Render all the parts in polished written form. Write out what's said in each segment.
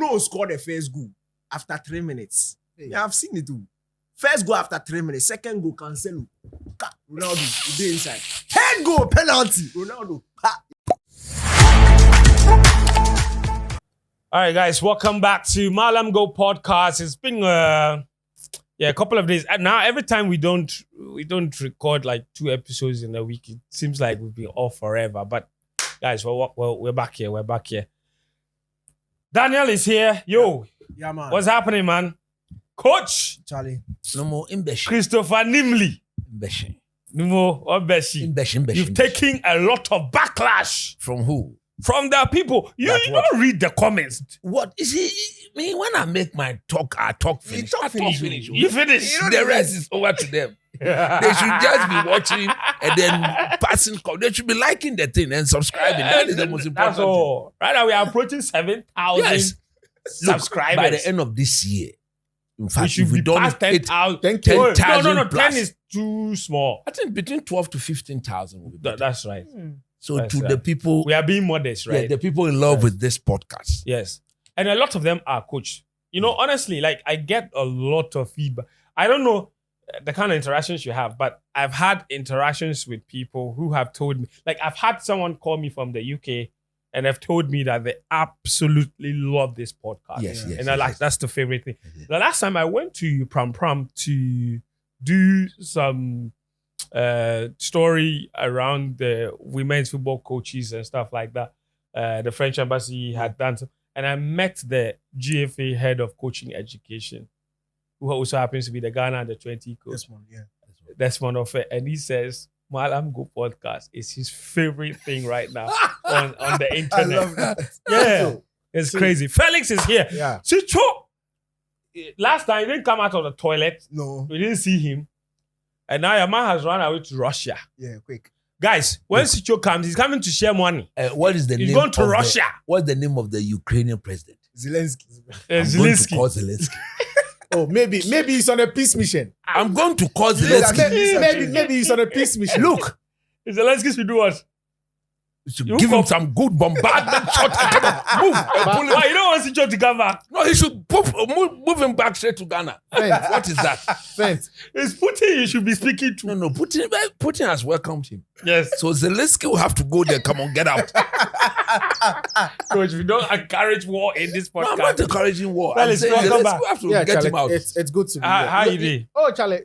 Bruno scored the first goal after 3 minutes. Yeah, I've seen it too. First goal after 3 minutes. Second goal, Cancelo. Ronaldo, he inside. Third goal, penalty. Ronaldo. All right, guys, welcome back to Mallam Go podcast. It's been a couple of days. And now every time we don't record like 2 episodes in a week, it seems like we've been off forever. But guys, we're back here. We're back here. Daniel is here. Yo, Yeah, man. what's happening, man? Coach Charlie? No more imbeshi. Christopher Nimley. Imbeshi. No more Obeshi. Imbeshi. You've taken a lot of backlash From who? from the people. You don't read the comments. What is it? Me, when I make my talk, I talk finish. talk finish. You finish. The rest is over to them. They should just be watching and then passing. They should be liking the thing and subscribing. That is the most important That's all. Right now we are approaching 7,000 Yes. subscribers. By the end of this year, in fact, we should if we be don't past 10,000. 10,000 No, plus. 10 is too small. I think between 12 to 15,000 will be better. That's right. So that's to right. the people, We are being modest, right? the people in love with this podcast. Yes. And a lot of them are coach. You know, honestly, like I get a lot of feedback. I don't know the kind of interactions you have, but I've had interactions with people who have told me, like I've had someone call me from the UK and have told me that they absolutely love this podcast. Yes. And that's the favorite thing. The last time I went to Pram to do some story around the women's football coaches and stuff like that, the French embassy had done some, and I met the GFA head of coaching education, who also happens to be the Ghana under 20 coach. This one, yeah. That's one of it. And he says, Mallam Go podcast is his favorite thing right now on the internet. I love that. Yeah, it's crazy. Felix is here. Yeah. Chicho, last time he didn't come out of the toilet. No. We didn't see him. And now your man has run away to Russia. Yeah, quick. Guys, when Chicho comes, he's coming to share money. What is the He's name? going to of Russia. What's the name of the Ukrainian president? Zelensky. I'm going to Zelensky. call Zelensky. Oh, maybe he's on a peace mission. I'm going to call Yeah, Zelensky. maybe he's on a peace mission. Look, Zelensky should do what? to You give come- him some good bombardment shot and come on, move. And pull him. Why you don't want Chicho to come back? No, he should move him back straight to Ghana. Friends. What is that? Friends. It's Putin you should be speaking to. No, Putin has welcomed him. Yes. So Zelensky will have to go there. Come on, get out. Coach, we don't encourage war in this No, I'm podcast. not encouraging war. Well, I'm it's saying welcome Zelensky back. will have to Yeah, get Charlie, him out. it's good to be How- here. how you doing? Oh, Charlie,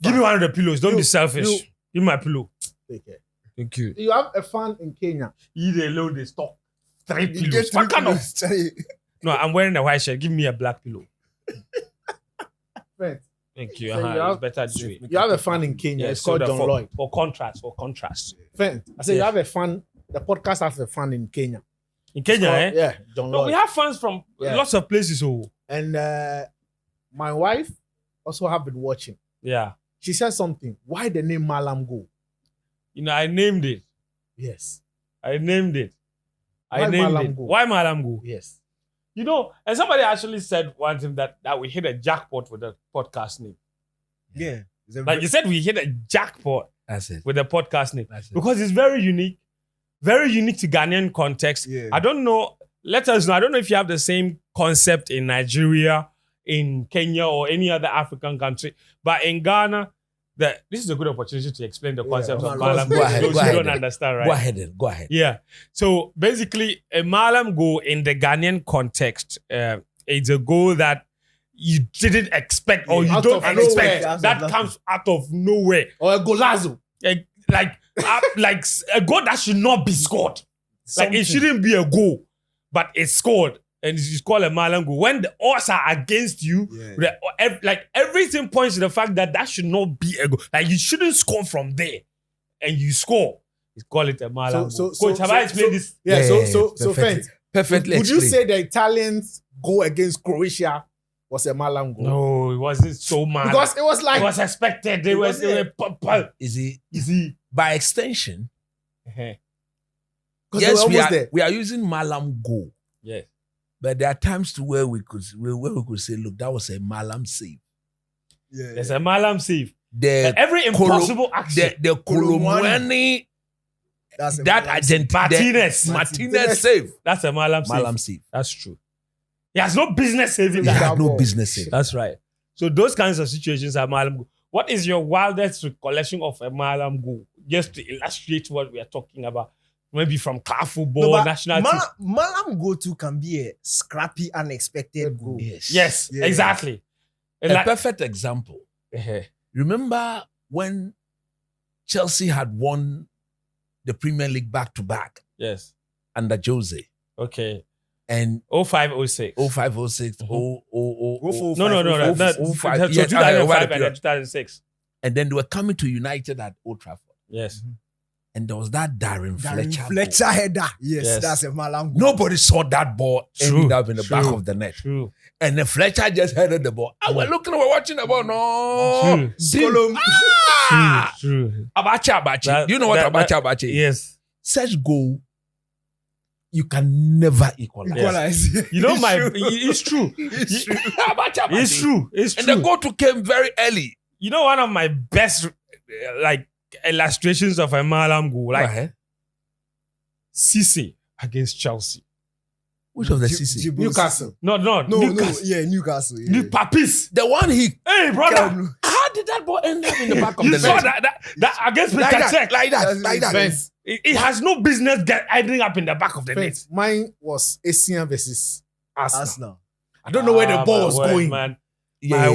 Give me one of the pillows. Don't be selfish. you- Give me my pillow. Take care. Thank you. You have a fan in Kenya. You alone, they stock 3 You pillows. get What kind of? pillows, Charlie. No, I'm wearing a white shirt. Give me a black pillow. Friends. Thank you. So you It's have- better do it. You have a fan in Kenya. Yeah, it's called John for, Lloyd. For contrast. Friends. I said Yes. you have a fan. The podcast has a fan in Kenya. In Kenya, Called- eh? Yeah, John No, Lloyd. we have fans from Yeah. lots of places. Oh, And my wife also have been watching. yeah. She said something. Why the name Mallam Go? You know, I named it. Yes. I named it. Why Mallam Go? Why Mallam Go? Yes. You know, and somebody actually said one thing that we hit a jackpot with the podcast name. Yeah. Like you said, we hit a jackpot That's it. with the podcast name That's it. because it's very unique to Ghanaian context. Yeah. I don't know. Let us know. I don't know if you have the same concept in Nigeria, in Kenya, or any other African country, but in Ghana, this is a good opportunity to explain the concept of of course. Mallam Go Go. ahead, Those go who ahead. don't understand, right? Go ahead then. Go ahead. Yeah. So basically, a Mallam Go in the Ghanaian context, it's a goal that you didn't expect or you Out don't of expect. nowhere. That comes out of nowhere. Or a golazo. Like a goal that should not be scored. Like it shouldn't be a goal, but it's scored. And it's called a Mallam Go. When the odds are against you, like everything points to the fact that should not be a goal. Like you shouldn't score from there, and you score. You call it a Mallam Go. Coach, have I explained this? Yeah, Yeah, so perfectly. friends. Perfectly Would you explained. say the Italians go against Croatia was a Mallam Go? No, it wasn't so mad. Because it was like it was expected. They It were was it. Is it easy. by extension? because Yes, they were almost there. we are using Mallam Go, Yes. but there are times to where we could say, look, that was a Mallam save. Yeah. There's a Mallam save. The Every impossible action. the Colomwani, That's a that Mallam save. Argentina Martinez. Martinez save. That's a Mallam save. Mallam save. That's true. He has no business saving He that. had no ball. business in. That's right. So those kinds of situations are Mallam goal. What is your wildest recollection of a Mallam goal? Just to illustrate what we are talking about. Maybe from club football, but national team. Mallam go to can be a scrappy, unexpected goal. Yes, Yeah. exactly. A Like- perfect example. Remember when Chelsea had won the Premier League back to back yes. under Jose Okay. and 0506. 0506, No. That's 05, so yes, 2005 and yeah. then 2006. and then they were coming to United at Old Trafford. Yes. And there was that Darren Fletcher. Fletcher header. Yes, Yes. that's a Mallam goal. Nobody saw that ball True, ended up in the back true. of the net. True. And then Fletcher just headed the ball. We're watching the ball. No. True. Ah! True. Abacha. That- Do you know what that- Abacha is? Yes. Such goal, you can never equalize. Equalize. You know, It's true. it's true. Abacha. It's true. It's And true. the goal to came very early. You know, one of my best like illustrations of a Mallam goal, like Right. Cisse against Chelsea. Which of the CC? Newcastle. No, No, Newcastle. yeah, Newcastle. Yeah. New Papis. The one he. Hey, brother. How did that ball end up in the back of You the saw net? that against Like Peter that, Cech. like that, That's like that. Vince. It has no business ending up in the back of the net. Vince, mine was Asian versus Arsenal. Arsenal. I don't know where the ball my was word, going. man. Yeah.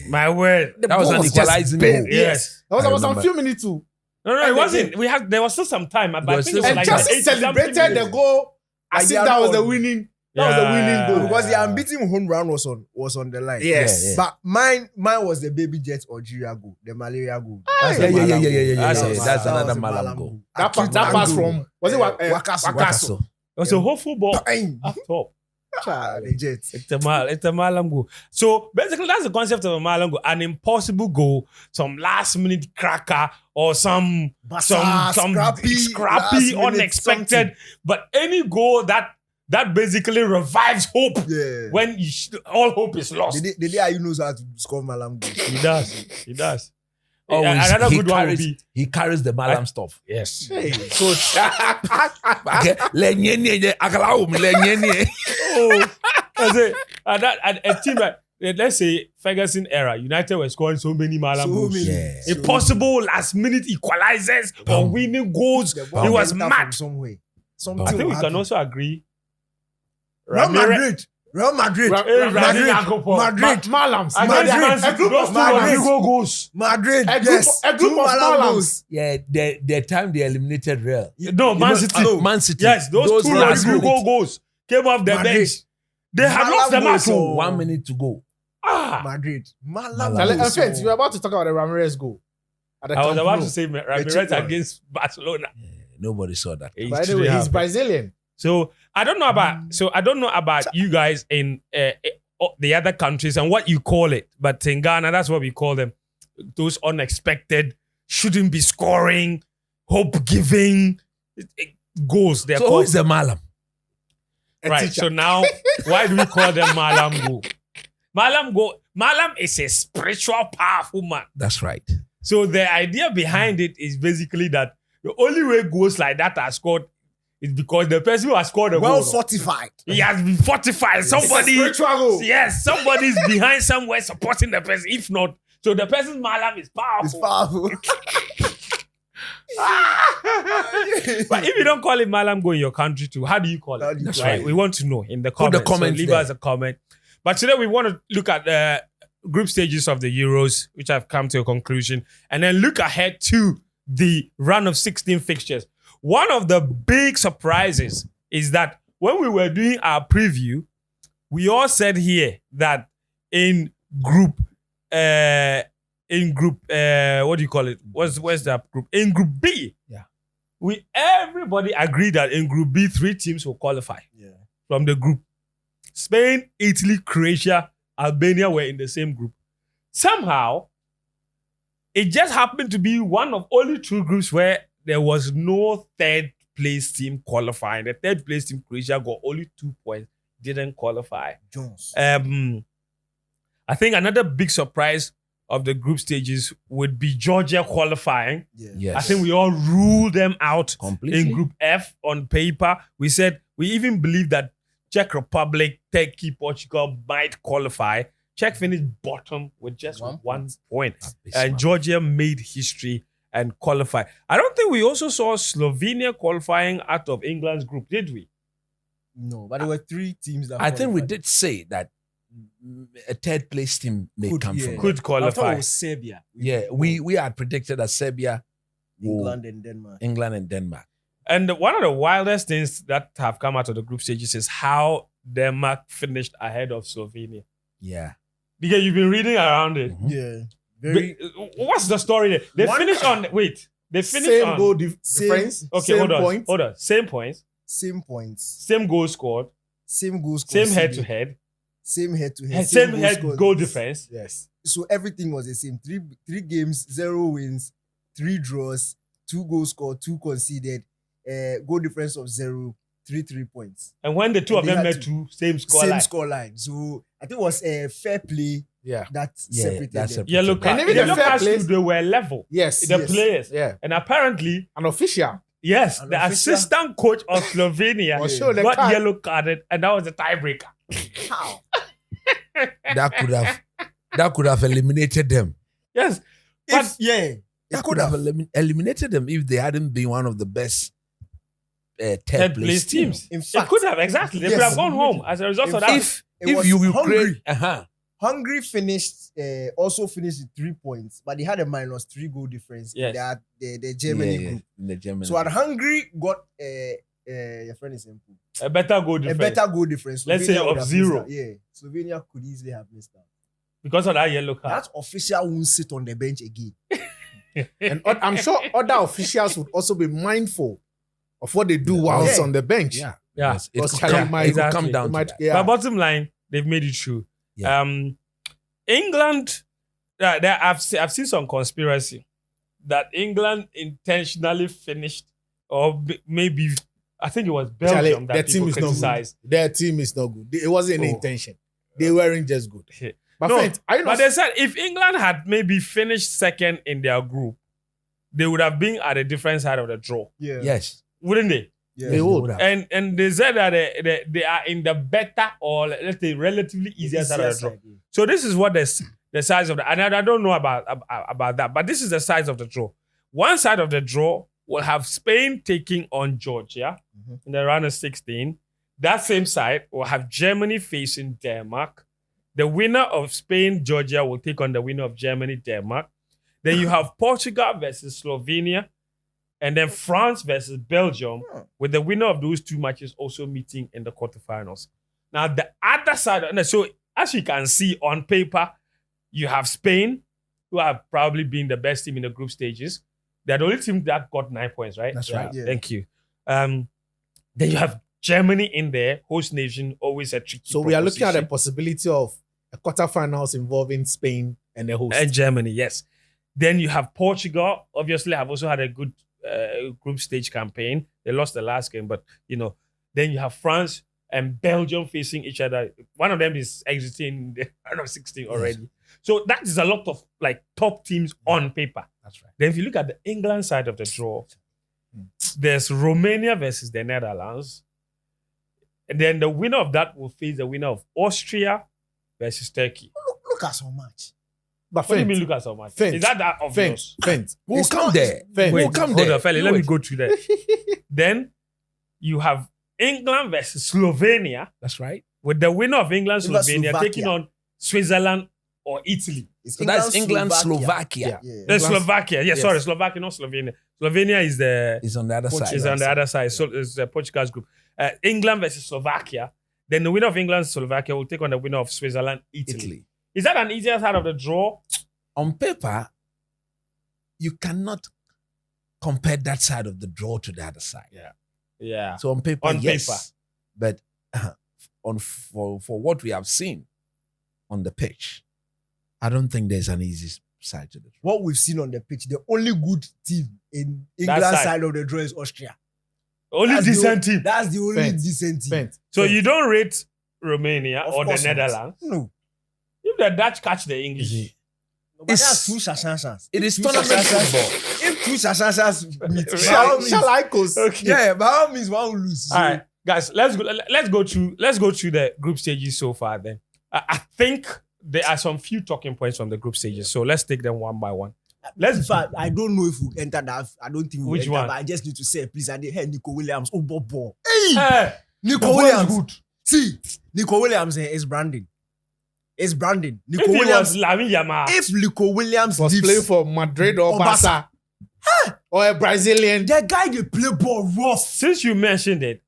My word. The That was ball an just equalizing bent. goal. Yes. There was I some remember. few minutes too. No, it And wasn't. There was still some time, but I was think it still was And like some Chelsea 80 something celebrated the minutes. goal as Like if they are that was not the on. winning. That was the winning goal. Because the unbeaten home run was on the line. Yes. Yeah, yeah. But mine was the baby jet Algeria goal, the malaria goal. That's Yeah, a yeah, Mallam yeah, goal. yeah, yeah, That's yeah, a yeah. Mallam That's goal. another a Mallam goal. That pass from was it Wakaso. Wakaso? Wakaso. It was a whole football Bang! up top. The jet. It's a Mallam goal. So basically, that's the concept of a Mallam goal: an impossible goal, some last minute cracker, or some scrappy, scrappy, last-minute unexpected. something. But any goal that basically revives hope Yeah. when all hope is lost. The day you knows how to score Mallam goal. He does. Always, Another he good one would carries, be he carries the Mallam stuff. yes. So, okay, lenyenye, akalaum, lenyenye. Oh, that's it. And a team like let's say Ferguson era, United were scoring so many Mallam goals. Yeah. Impossible last minute equalizers or Boom. winning goals. The It ball was went up mad. from somewhere. I think we can also agree. Real Ramirez- Madrid. Hey, Madrid. Madrid. Madrid. Malams. Against Man Madrid. City, A group those of two Madrid. Rodrigo goals. Madrid. A group- Yes. a group Two of Mallam Mallams. goals. Yeah, the time they eliminated Real. No, Man City. Man City. Yes, those two last Rodrigo minute. goals came off the Madrid. bench. They had lost the Mallam match. goals, oh. 1 minute to go. Madrid. Mallam Mallam. goals. You were about to talk about the Ramirez goal. At the I was Camp about Nou. to say cheap Ramirez one. against Barcelona. Nobody saw that. It By the truly way, he's happened. Brazilian. So I don't know about you guys in the other countries and what you call it, but in Ghana, that's what we call them. Those unexpected, shouldn't be scoring, hope giving goals. They're So who called. is the Mallam? Right. teacher. So now, why do we call them Mallam goal? Mallam is a spiritual, powerful man. That's right. So the idea behind it is basically that the only way goals like that are scored is because the person who has scored a Well goal, fortified. he has been fortified. Somebody, Spiritual goal. yes, somebody's behind somewhere supporting the person. If not, so the person's Mallam is powerful. It's powerful. But if you don't call it Mallam goal in your country too, how do you call How it? do you That's call right. We want to know in the Put the comments. comments so leave there. us a comment. But today we want to look at the group stages of the Euros, which have come to a conclusion, and then look ahead to the run of 16 fixtures. One of the big surprises is that when we were doing our preview, we all said here that in group what do you call it? Where's that group? In group B, Yeah. everybody agreed that in group B, 3 teams will qualify Yeah. from the group. Spain, Italy, Croatia, Albania were in the same group. Somehow, it just happened to be one of only 2 groups where there was no third place team qualifying. The third place team, Croatia, got only 2 points, didn't qualify. Jones. I think another big surprise of the group stages would be Georgia qualifying. Yeah. Yes. I think we all ruled them out completely. in Group F on paper. We said we even believe that Czech Republic, Turkey, Portugal might qualify. Czech finished bottom with just 1 point. And Georgia made history and qualified. I don't think we also saw Slovenia qualifying out of England's group, did we? No, but there were 3 teams that I think we qualified. did say that a third place team may Could, come yeah. from. Could I thought qualify. it was Serbia. Yeah, we had predicted that Serbia, England and Denmark. England, and Denmark. And one of the wildest things that have come out of the group stages is how Denmark finished ahead of Slovenia. Yeah. Because you've been reading around it. Mhm. Yeah. Very What's the story there? They One- finished on. Wait. They finished Same on. goal Same- difference. Okay, same hold on. points. Hold on. Same points. same points, Same goal scored. same goals, Same head conceded, to head. same head to head, Same goals head scored. goal difference. Yes. So everything was the same. Three games, 0 wins, 3 draws, 2 goals scored, 2 conceded, goal difference of 0, 3 points. And when the two And of they them had met to- two, same score Same line. score line. So I think it was a fair play Yeah. that Yeah, separated that's them. a- Yellow card. even Yellow the fair cards play- too, they were level. Yes. The Yes. players. Yeah. And apparently, An official. yes, An the official- assistant coach of Slovenia Was shown the got card. yellow carded, and that was the tiebreaker. How? That could have eliminated them. Yes. If, yeah, That it could have eliminated them if they hadn't been one of the best third place teams. in It fact, could have, exactly. They could Yes. have gone home as a result In of that. it If was you will Hungary. create, Hungary finished also finished with 3 points, but they had a -3 goal difference Yes. in that the Germany group. in the Germany. So at Hungary got your friend is simple. A better goal A difference. better goal difference. Let's say Slovenia would of have 0. missed out. Yeah, Slovenia could easily have missed out. Because of that yellow card. That official won't sit on the bench again. And I'm sure other officials would also be mindful of what they do Yeah. whilst Yeah. on the bench. yeah, Yeah. Yes, it Because could Challenge come, might- it could exactly. come down It to might- that. yeah. But bottom line, they've made it true. Yeah. England, I've seen some conspiracy that England intentionally finished, or maybe I think it was Belgium Charlie, that their people team is not criticized. good. Their team is not good. It wasn't any Oh. intention. They weren't just good. But No, friends, are you But not they said if England had maybe finished second in their group, they would have been at a different side of the draw, Yeah. Yes. wouldn't they? Yeah. They would. have. And they said that they are in the better, or let's say relatively easier side of the draw. yeah. So this is what the size of the, and I don't know about that, but this is the size of the draw. One side of the draw will have Spain taking on Georgia Mhm. in the round of 16. That same side will have Germany facing Denmark. The winner of Spain, Georgia will take on the winner of Germany, Denmark. Then you have Portugal versus Slovenia, and then France versus Belgium, with the winner of those 2 matches also meeting in the quarterfinals. Now, the other side, so as you can see on paper, you have Spain, who have probably been the best team in the group stages. They're the only team that got 9 points, right? That's right. Yeah. Thank you. Then you have Germany in there, host nation, always a tricky So we are looking at a proposition. possibility of a quarterfinals involving Spain and the host. And Germany, yes. Then you have Portugal. Obviously, have also had a good group stage campaign. They lost the last game, but Then you have France and Belgium facing each other. One of them is exiting the round of 16 already. So that is a lot of like top teams on paper. That's right. Then if you look at the England side of the draw, there's Romania versus the Netherlands. And then the winner of that will face the winner of Austria versus Turkey. Look at so much. but What do you friends, mean look at so much? Friends. Is that obvious? friends, We'll It's come not- there. friends. We'll Wait, come Hold there. on, fella. Do Let me it. go through that. Then you have England versus Slovenia, That's right. with the winner of England, England, Slovenia, Slovakia. taking on Switzerland or Italy. It's So that's England, Slovakia. Yeah. Then Slovakia. Yes. Sorry, Slovakia, not Slovenia. Slovenia is Is on the other side. is on the other side. So it's the Portugal's group. England versus Slovakia. Then the winner of England, Slovakia will take on the winner of Switzerland, Italy. Italy. Is that an easier side of the draw? On paper, you cannot compare that side of the draw to the other side. Yeah. So on paper, On yes. paper. But for what we have seen on the pitch, I don't think there's an easy side to the draw. What we've seen on the pitch, the only good team in That England's side. side of the draw is Austria. Only That's the decent team. That's the only Friends. decent team. friends. So friends. you don't rate Romania Of or the course not. Netherlands? No. If the Dutch catch the English, But that's two shashashas. It is Two tournament shashashas. football. If two shashashas meet, by all Shall, means, shall I cause? okay. yeah, by all means, one will lose. So, All right. Guys, let's go through the group stages so far. Then I think there are some few talking points from the group stages. So let's take them one by one. In fact, I don't know if we enter that. I don't think we Which enter, one? but I just need to say, please, I did hear Nico Williams. Oh, Bobo. Hey, Nico the boy is Williams. good. See, Nico Williams is branding. It's branding. Nico If he Williams. was Lamine Yamal, If Nico Williams Was leaves, playing for Madrid or Barca. Barca. Or a Brazilian. the guy they play ball rough. since you mentioned it,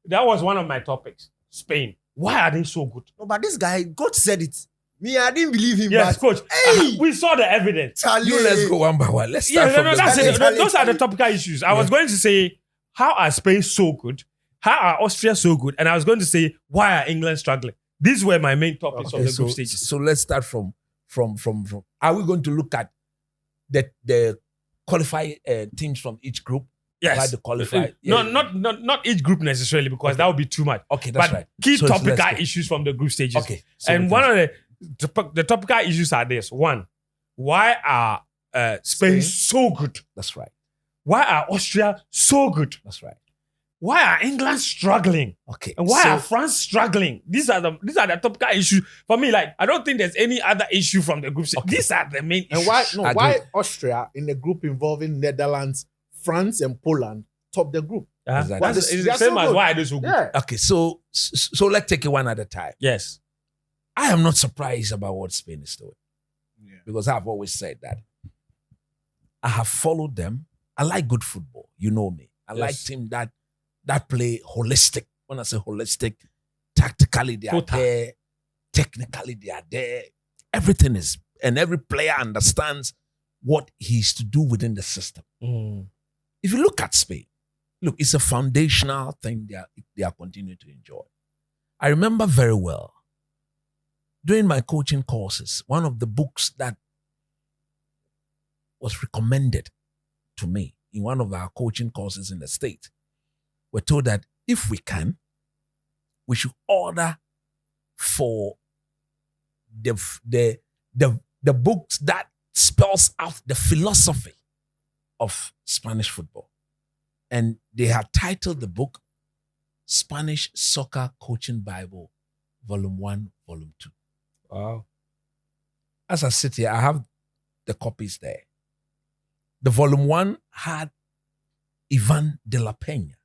that was one of my topics. Spain. Why are they so good? No, but this guy, God said it. Me, I didn't believe him. Yes, but, coach. Hey! We saw the evidence. Charlie, You let's go one by one. Let's Yeah, start from the that's beginning. it. Charlie, Those are the Charlie. topical issues. I was going to say, how are Spain so good? How are Austria so good? And I was going to say, why are England struggling? These were my main topics of the group stages. So let's start from. Are we going to look at the qualified teams from each group? Yes. Like the qualified. No, not each group necessarily, because that would be too much. Okay, that's But right. key So let's topical go. issues from the group stages. Okay. So And we one can- of the topical issues are this. One, why are Spain so good? That's right. Why are Austria so good? That's right. Why are England struggling? Okay. And why so, are France struggling? These are the topical issues. For me, like, I don't think there's any other issue from the group. Okay. These are the main And issues. why Austria in a group involving Netherlands, France, and Poland top the group? It's Why the they're same so as good? why are they so good? Yeah. Okay, so let's take it one at a time. Yes. I am not surprised about what Spain is doing. Yeah. Because I've always said that. I have followed them. I like good football. You know me. I like Yes. teams that play holistic. When I say holistic, tactically they are Total. there, technically they are there. Everything is, and every player understands what he's to do within the system. Mm. If you look at Spain, look, it's a foundational thing they are continuing to enjoy. I remember very well during my coaching courses, one of the books that was recommended to me in one of our coaching courses in the States, we're told that if we can, we should order for the books that spells out the philosophy of Spanish football. And they have titled the book Spanish Soccer Coaching Bible, Volume 1, Volume 2. Wow. As I sit here, I have the copies there. The Volume 1 had Ivan de la Peña.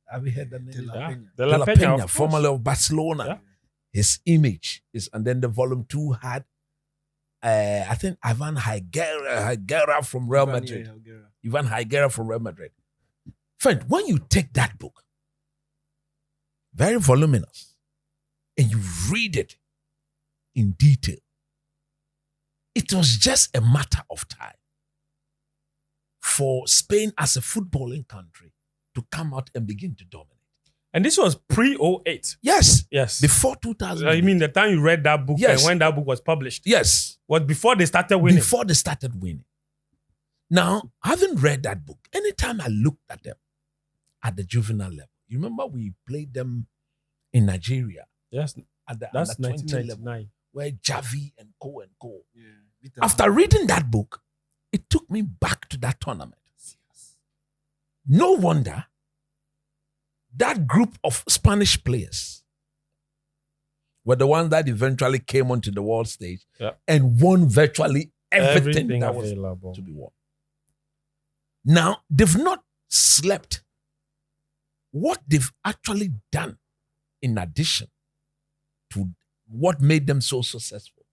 Have you heard that name? De la Yeah. Peña. De De La La Peña, Peña, of course. formerly of Barcelona. Yeah. His image is, and then the Volume 2 had, I think, Ivan Higuera from Real Madrid. Ivan Higuera from Real Madrid. Friend, when you take that book, very voluminous, and you read it in detail, it was just a matter of time for Spain as a footballing country to come out and begin to dominate. And this was pre-08. Yes, Yes. before 2000. I mean, the time you read that book Yes. and when that book was published yes, was before they started winning. before they started winning. Now, having read that book, anytime I looked at them at the juvenile level, you remember we played them in Nigeria Yes, at the that's under 20 level, 1999. where Javi and co. Yeah. After reading that book, it took me back to that tournament. No wonder that group of Spanish players were the ones that eventually came onto the world stage Yeah. and won virtually everything that was available. to be won. Now, they've not slept. What they've actually done, in addition to what made them so successful,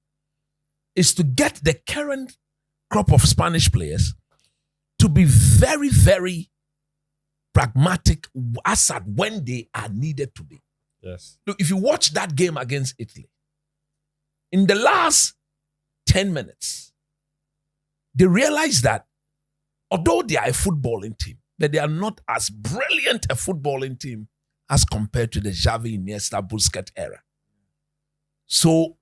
is to get the current crop of Spanish players to be very, very pragmatic as at when they are needed to be. Yes. Look, if you watch that game against Italy, in the last 10 minutes, they realized that although they are a footballing team, that they are not as brilliant a footballing team as compared to the Xavi, Iniesta, Busquets era. So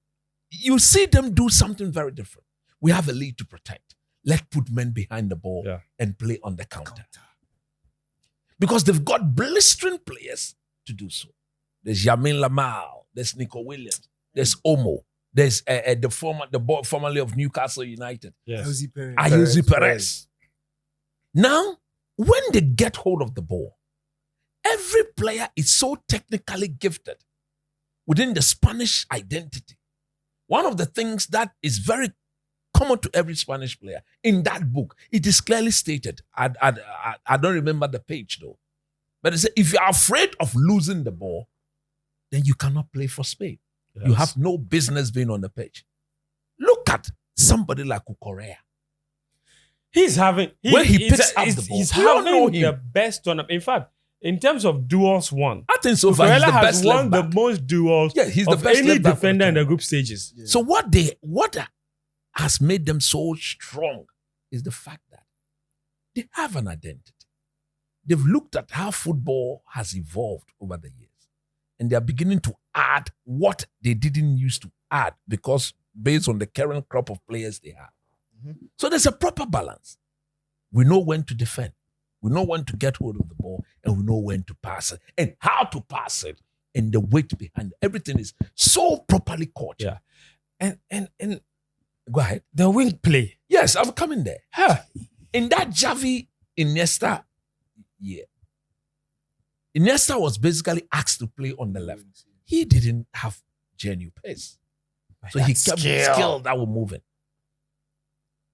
you see them do something very different. We have a lead to protect. Let's put men behind the ball Yeah. and play on the counter. Because they've got blistering players to do so. There's Yamin Lamal, there's Nico Williams, there's Omo, there's the boy formerly of Newcastle United, Yes. Ayuso Perez. Now, when they get hold of the ball, every player is so technically gifted within the Spanish identity. One of the things that is very common to every Spanish player in that book, it is clearly stated. I don't remember the page though, but it says if you are afraid of losing the ball, then you cannot play for Spain. Yes. You have no business being on the pitch. Look at somebody like Correa. He's having When he picks up the ball, he's we all know having the him. best tournament. In fact, in terms of duels won, I think so far he's Cucurella the has best won left the back. most duels Yeah, he's the of best any left back for the defender in the tournament. group stages. Yeah. So what has made them so strong is the fact that they have an identity. They've looked at how football has evolved over the years, and they are beginning to add what they didn't used to add because based on the current crop of players they have. Mhm. So there's a proper balance. We know when to defend, we know when to get hold of the ball, and we know when to pass it and how to pass it, and the weight behind it. Everything is so properly caught. Yeah. And Go ahead. the wing play. Yes, I'm coming there. Huh. In that Xavi Iniesta year, Iniesta was basically asked to play on the left. He didn't have genuine pace. So he kept skill that were moving.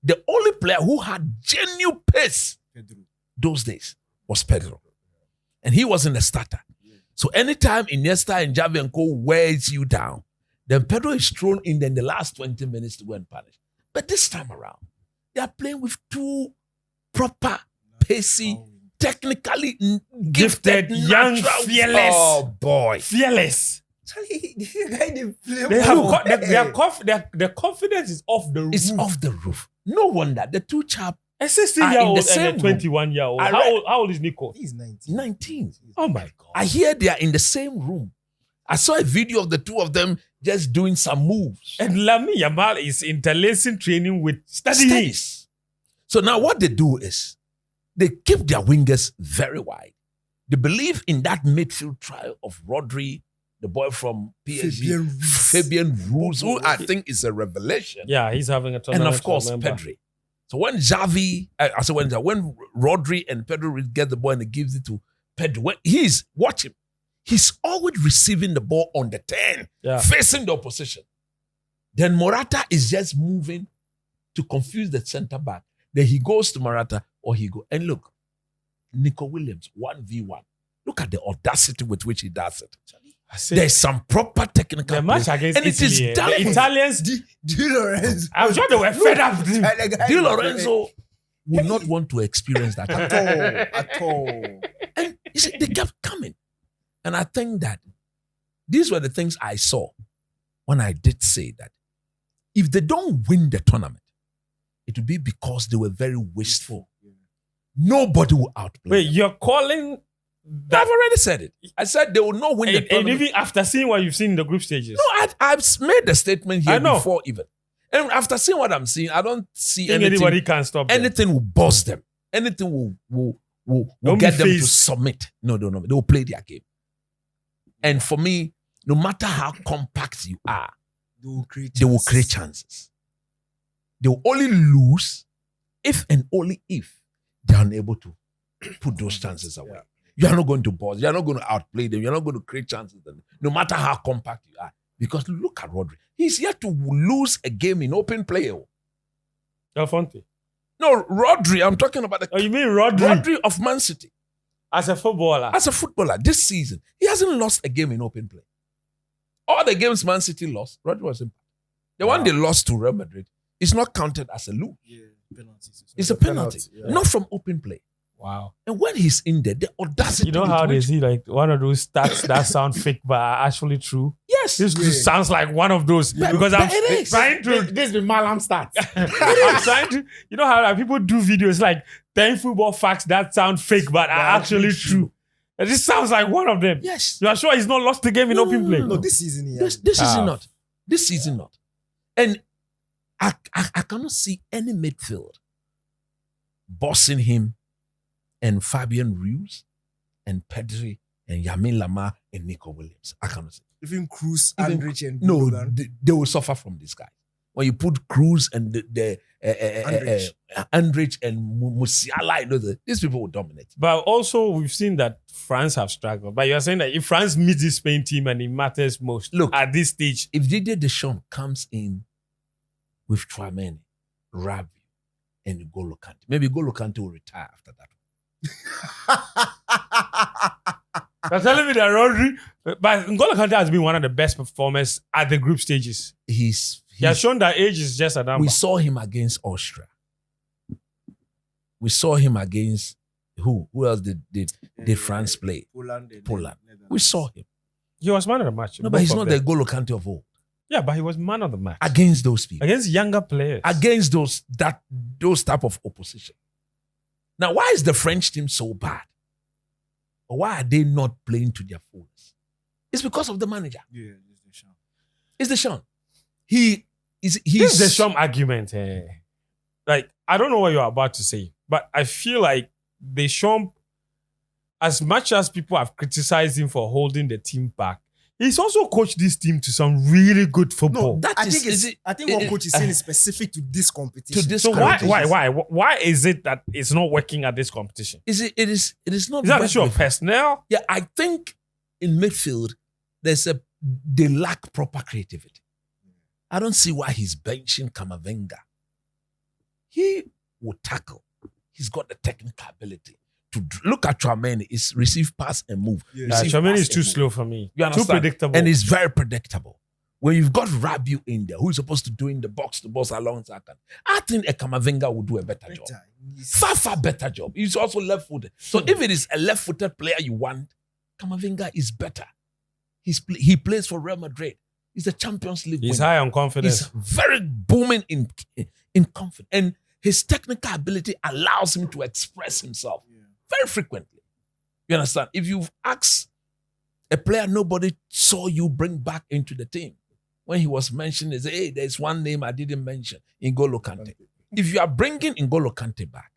The only player who had genuine pace Pedro. those days was Pedro. And he wasn't a starter. So anytime Iniesta and Xavi and Co wears you down, then Pedro is thrown in in the last 20 minutes to go and punish. But this time around, they are playing with two proper, pacey, technically gifted, young, natural- fearless. Oh boy. Fearless. The guy they play They have ball. their confidence is off the roof. It's off the roof. No wonder the two chap A are 16-year-old in the same and a 21-year-old. I How read- old is Nico? He's 19. 19. Oh my God. I hear they are in the same room. I saw a video of the two of them just doing some moves. And Lamine Yamal is interlacing training with studying. Studies. So now what they do is they keep their wingers very wide. They believe in that midfield trial of Rodri, the boy from PSG, Fabian Ruiz, who I think is a revelation. Yeah, he's having a And tournament. of course, Pedri. So when when Rodri and Pedro get the ball and he gives it to Pedro, watch him. He's always receiving the ball on the 10, Yeah. facing the opposition. Then Morata is just moving to confuse the center back. Then he goes to Morata and look, Nico Williams, 1v1. Look at the audacity with which he does it. I said, There's some proper technical the match play. against and it is Italy, done the with- Italians, Di Lorenzo. I'm sure they were fed up with him. Di Lorenzo would not want to experience that At all. At all. And you see, they kept coming. And I think that these were the things I saw when I did say that if they don't win the tournament, it will be because they were very wasteful. Nobody will outplay Wait, them. you're calling I've that? already said it. I said they will not win the And tournament. even after seeing what you've seen in the group stages, No, I've made the statement here I know. before even. And after seeing what I'm seeing, I don't see I think anything. anybody can stop them. Anything will buzz them. Anything will Don't get be them to phased. submit. No. They will play their game. And for me, no matter how compact you are, They will create they will chances. create chances. They will only lose if and only if they are unable to put those chances away. You are not going to buzz. You are not going to outplay them. You are not going to create chances. No matter how compact you are. Because look at Rodri. He's yet to lose a game in open play. Del Fonte. No, Rodri, I'm talking about the Oh, you mean Rodri? Rodri of Man City. As a footballer? As a footballer, this season, he hasn't lost a game in open play. All the games Man City lost, Rodri was impact. The one they lost to Real Madrid is not counted as a lose. Yeah, penalties. It's a penalty, penalty, yeah. not from open play. Wow. And when he's in there, the audacity. You know with how they which- see like one of those stats that sound fake but are actually true? Yes. This just sounds like one of those because I'm but it is. trying to This be Mallam stats. I'm trying to, you know how like, people do videos like 10 football facts that sound fake but are actually true. And this sounds like one of them. Yes. You are sure he's not lost the game in open play? No, this season he This has. season not. This season not. And I cannot see any midfield bossing him and Fabian Ruiz and Pedri and Yamin Lamar and Nico Williams. I cannot see. Even Cruz, Even- Andrich, and No, Gundogan. they will suffer from this guy. when you put Cruz and the Andrich. Andrich and Musiala, you know, these people will dominate. But also, we've seen that France have struggled. But you're saying that if France meets the Spain team and it matters most, Look, at this stage, if Didier Deschamps comes in with Tchouaméni, Rabiot, and N'Golo Kante, maybe N'Golo Kante will retire after that. you're telling me that Rodri, but N'Golo Kante has been one of the best performers at the group stages. He has shown that age is just a number. We saw him against Austria. We saw him against who? Who else did France play? Poland. We saw him. He was man of the match. No, but he's not the N'Golo Kante of old. Yeah, but he was man of the match. Against those people. Against younger players. Against those type of opposition. Now, why is the French team so bad? Or why are they not playing to their fullness? It's because of the manager. Yeah, it's Deschamps. It's Deschamps. This is the Deschamps argument. Like, I don't know what you're about to say, but I feel like Deschamps, as much as people have criticized him for holding the team back, he's also coached this team to some really good football. No, I think what coach is saying is specific to this competition. To this so competition. why is it that it's not working at this competition? It is not. Is that an issue of personnel? Yeah, I think in midfield they lack proper creativity. I don't see why he's benching Camavinga. He will tackle. He's got the technical ability to look at Tchouaméni. Is receive, pass, and move. Yeah. Tchouaméni is too slow for me. You understand? Too predictable. And it's very predictable. When you've got Rabiot in there, who's supposed to do in the box to box along second, I think a Camavinga would do a better job. Far better job. He's also left-footed. So if it is a left-footed player you want, Camavinga is better. He plays for Real Madrid. He's a Champions League He's winner. high on confidence. He's very booming in confidence. And his technical ability allows him to express himself very frequently. You understand? If you've asked a player nobody saw you bring back into the team, when he was mentioned, they say, hey, there's one name I didn't mention, N'Golo Kante. If you are bringing N'Golo Kante back,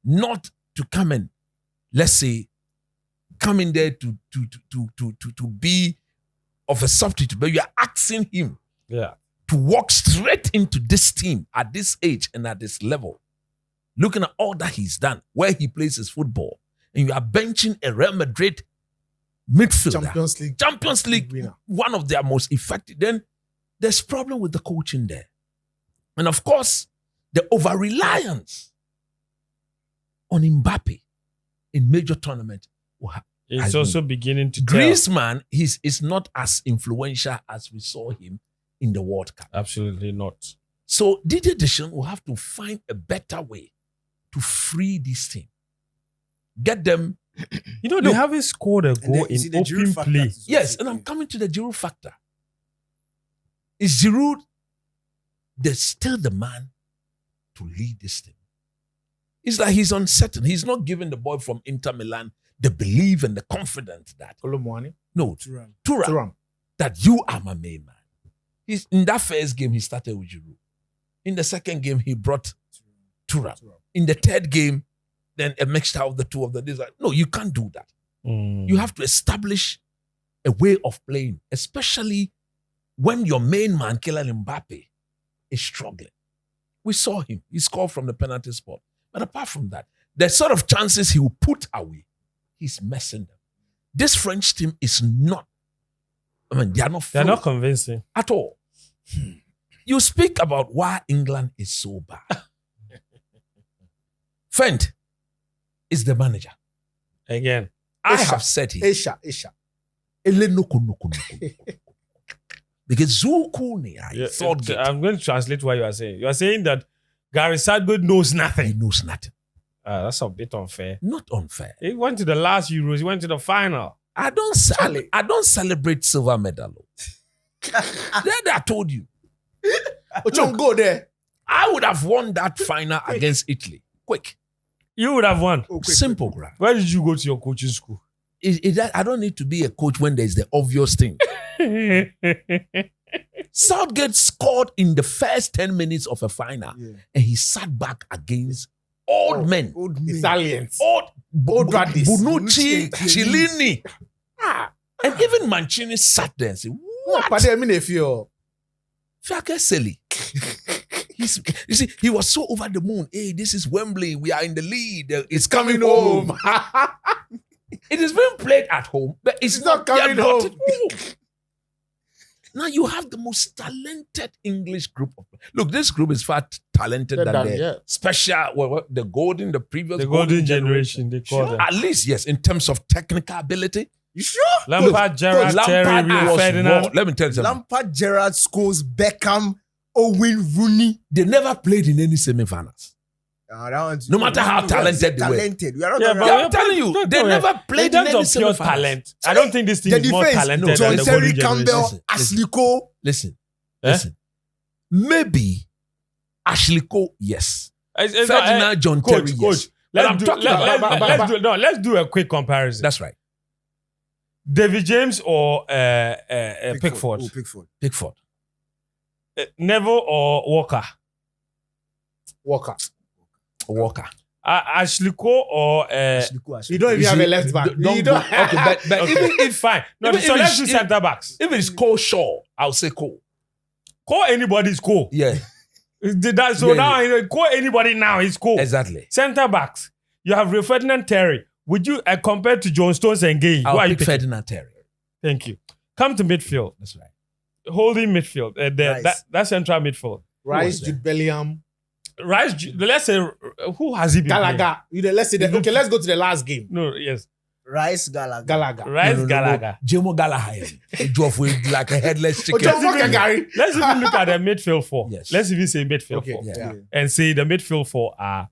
not to come in, let's say, come in there to be of a substitute, but you are asking him to walk straight into this team at this age and at this level, looking at all that he's done, where he plays his football, and you are benching a Real Madrid midfielder, Champions League winner, one of their most effective, then there's problem with the coaching there. And of course, the over-reliance on Mbappe in major tournament it's also beginning to tell. Griezmann is not as influential as we saw him in the World Cup. Absolutely not. So Didier Deschamps will have to find a better way to free this team. Get them. You know, they haven't scored a goal in open play. Yes, and I'm coming to the Giroud factor. Is Giroud still the man to lead this team? It's like he's uncertain. He's not giving the boy from Inter Milan the belief and the confidence that Thuram, that you are my main man. In that first game, he started with Giroud. In the second game, he brought Thuram. In the third game, then a mixture of the two of them. Like, no, you can't do that. You have to establish a way of playing, especially when your main man, Kylian Mbappe, is struggling. We saw him. He scored from the penalty spot. But apart from that, the sort of chances he will put away, he's messing them. This French team is not, they are not They're not convincing. at all. You speak about why England is so bad. Fent is the manager. Again. I have said it. Asia. Ele noko noko noko. Because Zuku I'm going to translate what you are saying. You are saying that Gary Southgate knows he nothing. knows nothing. That's a bit unfair. Not unfair. He went to the last Euros. He went to the final. I don't celebrate silver medal. Then I told you. Ochon, go there. I would have won that final against Italy. Quick. You would have won. Simple, Grant. Where did you go to your coaching school? I don't need to be a coach when there's the obvious thing. Southgate scored in the first 10 minutes of a final, and he sat back against old men. Italians. Old Radis. Bonucci, Cellini. And even Mancini sat there and said, what? Fucking silly. You see, he was so over the moon. Hey, this is Wembley. We are in the lead. It's coming home. It is being played at home, but it's not coming not home. at home. Now you have the most talented English group. Look, this group is far talented than the special, the golden generation, they call them. At least, yes, in terms of technical ability. You sure? Look, Gerrard, Terry, Rio Ferdinand. Let me tell you something. Lampard, Gerrard, Scholes, Beckham, Owen, Rooney. They never played in any semi-finals. No matter how talented they were. We are not Yeah, talking but about- I'm telling you, they never played in in any terms of pure semi-finals. talent. I don't think this team the is more defense, talented no, than John the Terry golden Campbell, generation. Ashley Cole. Listen. Eh? Maybe Ashley Cole, yes. It's Ferdinand, John Terry, yes. Coach, But I'm talking about- let's do a quick comparison. That's right. David James or Pickford. Oh, Pickford. Pickford. Neville or Walker. Walker. Ashley Cole or Ashley Cole, Ashley You don't even have a left back. Don't You go- don't. okay, but okay. even if Fine. No, Even so if let's do it's- centre backs. if it's Cole Shaw, I'll say Cole. Call anybody is cool. Yeah, So Yeah, now call anybody now is cool. exactly. Centre backs. You have Rio Ferdinand Terry. Would you compare to John Stones and Gay? Who are I'll you pick picking? Ferdinand Terry. Thank you. Come to midfield. That's right. Holding midfield. Rice. That central midfield. Rice, there? Jude Bellingham, Rice. Let's say who has he been playing? Gallagher. Let's say that. Okay, let's go to the last game. No, yes. Rice, Gallagher. Gallagher. Rice Gallagher. Jemo Gallagher. He drove with like a headless chicken. John Walker, Gary. Let's even look at the midfield four. Yes. Let's even say midfield Okay. four. Yeah. And say the midfield four are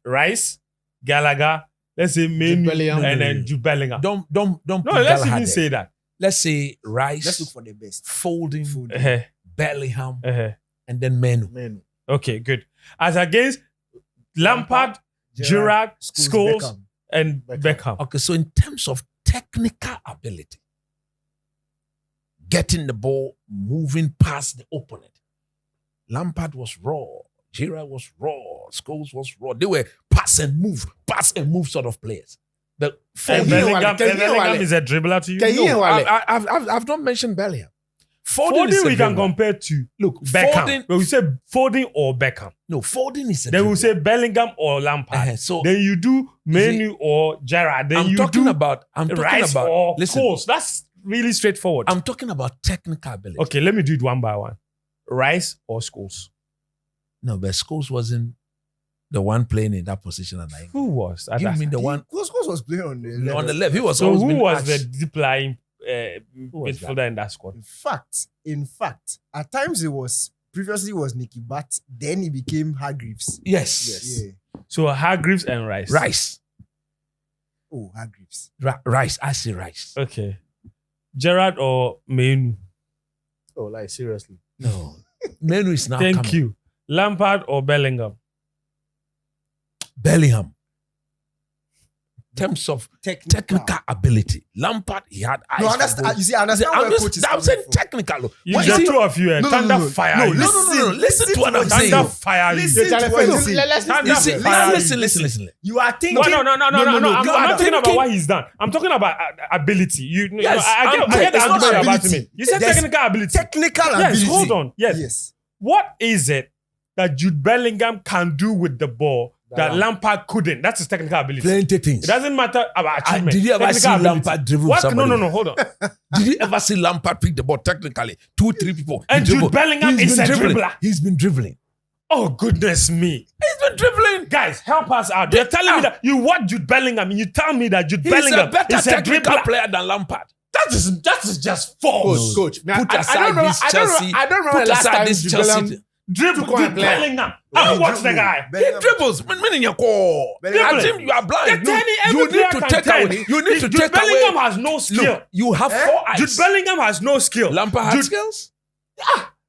Rice, Gallagher, let's say Jude Menu, Bellingham. and then Jude Bellingham. Don't No, put let's Gallagher even there. say that. Let's say Rice, Let's look for the best. Folding, Uh-huh, Bellingham, uh-huh. and then Menu. Man. Okay, good. As against Lampard, Gerrard, Scholes, Beckham. and Beckham. Okay, so in terms of technical ability, getting the ball, moving past the opponent, Lampard was raw. Gerrard was raw. Scholes was raw. They were pass and move sort of players. The And Bellingham- Bellingham is a dribbler to you. Can you hear Wale? I've not mentioned Bellingham. Foden is a we can dribbler. compare to Look, Beckham. Foden. When we say Foden or Beckham. No, Foden is a Then we dribbler. say Bellingham or Lampard. So Then you do Menu or Gerrard. Then I'm you talking do about Rice or listen, Scholes. That's really straightforward. I'm talking about technical ability. Okay, let me do it one by one. Rice or Scholes? No, but Scholes wasn't the one playing in that position at night. Who was? At Give that me the time? one Scholes was playing on the left. on the left. He was So always who been was asked. the deep lying was midfielder in that squad? In fact, at times previously it was Nicky Butt, then he became Hargreaves. Yes. Yeah. So Hargreaves and Rice. Rice. Oh, Hargreaves. Rice. I say Rice. Okay. Gerrard or Menu? Oh, like seriously. No. Menu is now Thank coming. you. Lampard or Bellingham? Bellingham. In terms of Technical. technical ability, Lampard, he had eyes. No, for understand. goal. You see, I understand I'm, where just, coach is I'm coming saying from. technical. You What the is it? two of you, Thunder fire you. No. Listen to what I'm saying. Thunder fire you. Listen to what he's saying. Thunder Listen, fire you. listen. You are thinking. No. I'm not talking about thinking- what he's done. I'm talking about ability. Yes, I get I'm the it's not argument you're about to ability. make. You said There's technical ability. Technical Yes, ability. hold on. Yes. Yes. What is it that Jude Bellingham can do with the ball that Lampard couldn't? That's his technical ability. Plenty things. It doesn't matter about achievement. Did you ever Technical see ability. Lampard dribble What? somebody? No, hold on. Did you ever see Lampard pick the ball technically? 2-3 people. And He Jude dribbled. Bellingham He's is been a dribbling. dribbler. He's been dribbling. Oh, goodness me. He's been dribbling. Guys, help us out. You're telling me that you watch Jude Bellingham and you tell me that Jude He's Bellingham a better is a technical dribbler. player than Lampard. That is just false. Coach. Man, Put I aside don't know. this I don't know. Chelsea. I don't remember Put the last aside time this Jude Chelsea. Bellingham Dribble Took on a Jude player. Bellingham. I watch the guy. He Bellingham- dribbles. Meaning your core. Bellingham- I think you are blind. They're telling every You need player to can take tell. away. You need to Jude take Bellingham away. has no skill. Look, you have 4 eyes. Jude Bellingham has no skill. Lampard has Jude- skills.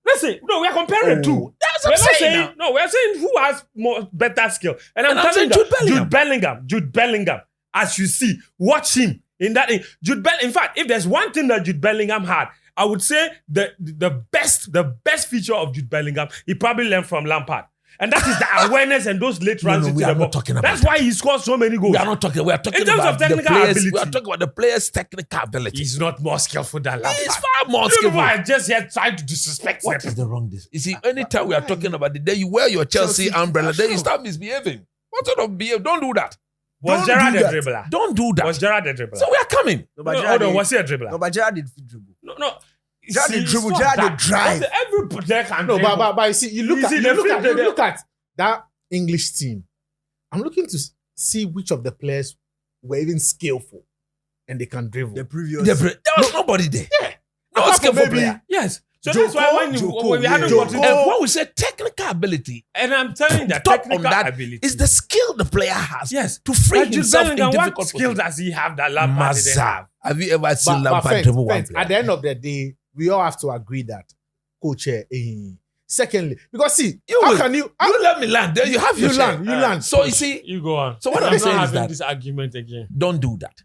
Listen, no, we are comparing two. That's We're what I'm not saying. saying no. We're saying who has more better skill. And I'm And I'm telling saying you, Jude Jude Bellingham. As you see, watch him in that. In fact, if there's one thing that Jude Bellingham had, I would say the best feature of Jude Bellingham, he probably learned from Lampard. And that is the awareness and those late runs no, into we the are not box. talking about That's that. why he scores so many goals. We are not talking. We are talking In terms about of technical the players. ability. We are talking about the players' technical ability. He's not more skillful than Lampard. He's far more You know skillful. why I just here trying to disrespect What them. is the wrong this? You see, anytime we are talking about the day you wear your Chelsea umbrella, then you start misbehaving. What sort of behave? Don't do that. Was Don't Gerrard do a that. dribbler? Don't do that. Was Gerrard a dribbler? So we are coming. No, but No, Gerrard hold on, did- was he a dribbler? No, but Gerrard did dribble. No. Gerrard did it's dribble, not Gerrard that. did drive. Because every player can No, dribble. but you see, you look at that English team. I'm looking to see which of the players were even skillful and they can dribble. The previous. There was nobody there. Yeah. No Apart from skillful maybe- player. Yes. So Joko, that's why when we hadn't Joko. gotten And when we say technical ability, and I'm telling you that top technical on that ability is the skill the player has yes to free But Jude himself in Bellingham, difficult what skill positions. does he have that Lampard didn't Mazza. have? Have you ever seen But Lampard Fence, dribble one Fence, player? at the end of the day, we all have to agree that coach. Secondly, because see, You how will- can you? You let me land. Then you have You your share. land. You land. So you see, You go on. So what I'm I'm saying not is having that- this argument again. don't do that.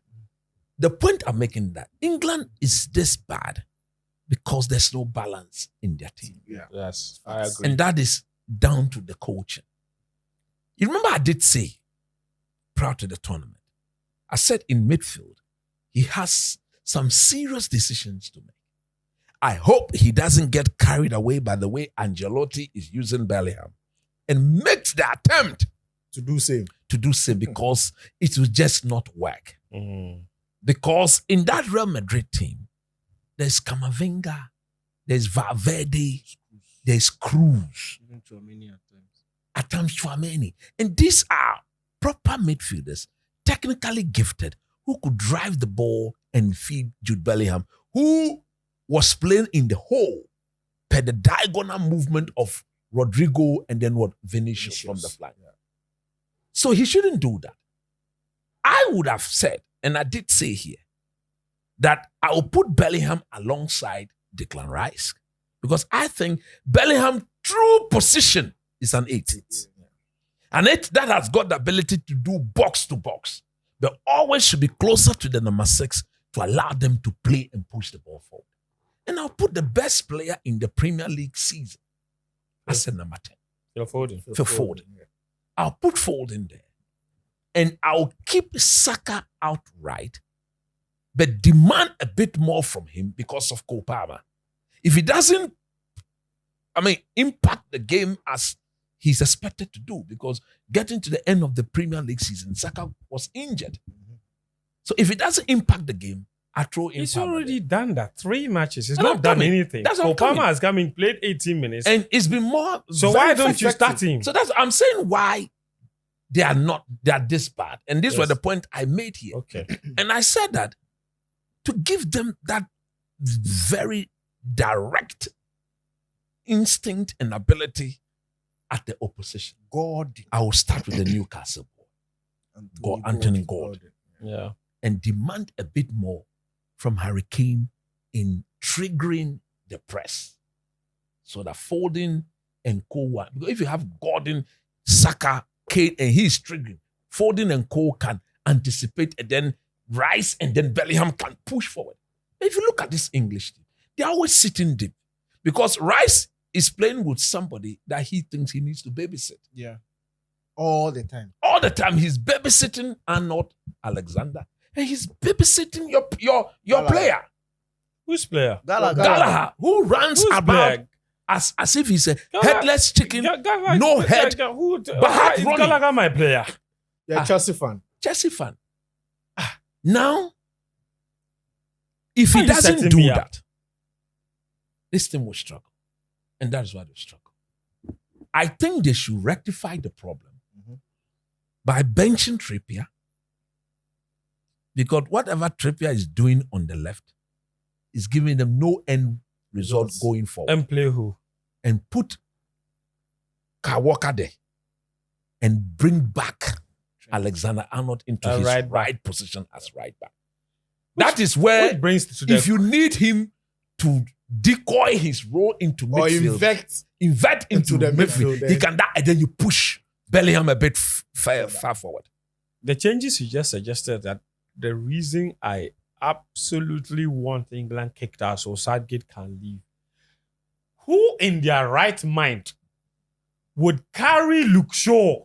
The point I'm making that England is this bad because there's no balance in their team. Yes, I agree. And that is down to the coaching. You remember I did say prior to the tournament, I said in midfield, he has some serious decisions to make. I hope he doesn't get carried away by the way Ancelotti is using Bellingham and makes the attempt To do same. to do so because it will just not work. Mm. Because in that Real Madrid team, there's Camavinga, there's Valverde, there's Cruz, Even Tchouaméni at times. at times Tchouaméni. And these are proper midfielders, technically gifted, who could drive the ball and feed Jude Bellingham, who was playing in the hole per the diagonal movement of Rodrigo and then what? Vinicius from the flank. So he shouldn't do that. I would have said, and I did say here, that I will put Bellingham alongside Declan Rice because I think Bellingham true position is an 8. An 8 that has got the ability to do box to box, but always should be closer to the number 6 to allow them to play and push the ball forward. And I'll put the best player in the Premier League season as a number 10. You're folding. Phil Foden. I'll put Foden there. And I'll keep Saka outright, but demand a bit more from him because of Cole Palmer. If he doesn't, impact the game as he's expected to do, because getting to the end of the Premier League season, Saka was injured. So if it doesn't impact the game, I throw in He's Palmer already there. done that. 3 matches. He's And not I'm done coming. anything. That's what I'm Palmer coming. has come in, played 18 minutes. And it's been more. so very why don't you effective. start him? So I'm saying why they are this bad. And these were the point I made here. Okay. And I said that to give them that very direct instinct and ability at the opposition. I will start with the Newcastle boy, Anthony Gordon, Yeah. and demand a bit more from Harry Kane in triggering the press. So that Foden and Cole, because if you have Gordon, Saka, Kane, and he's triggering, Foden and Cole can anticipate, and then Rice and then Bellingham can push forward. If you look at this English team, they're always sitting deep because Rice is playing with somebody that he thinks he needs to babysit. Yeah. All the time. All the time he's babysitting Arnold Alexander, and he's babysitting your Gallagher. player, Who's player? Gallagher, who runs Who's about player? as if he's a Gallagher- headless chicken, Gallagher- no head, Who, but hard is running. Gallagher my player? You're Ah. a Chelsea fan. Chelsea fan. Now, if Why he you doesn't setting do me up? that, this team will struggle. And that is why they struggle. I think they should rectify the problem by benching Trippier, because whatever Trippier is doing on the left is giving them no end result Results. going forward. And play who? And put Kyle Walker there and bring back Alexander Arnold into his right right, back. position as right back. That is where, Which brings to the if you need him to decoy his role into Or midfield, invert into the midfield, then. he can that, and then you push Bellingham a bit far forward. the changes you just suggested, that the reason I absolutely want England kicked out so Southgate can leave. Who in their right mind would carry Luke Shaw,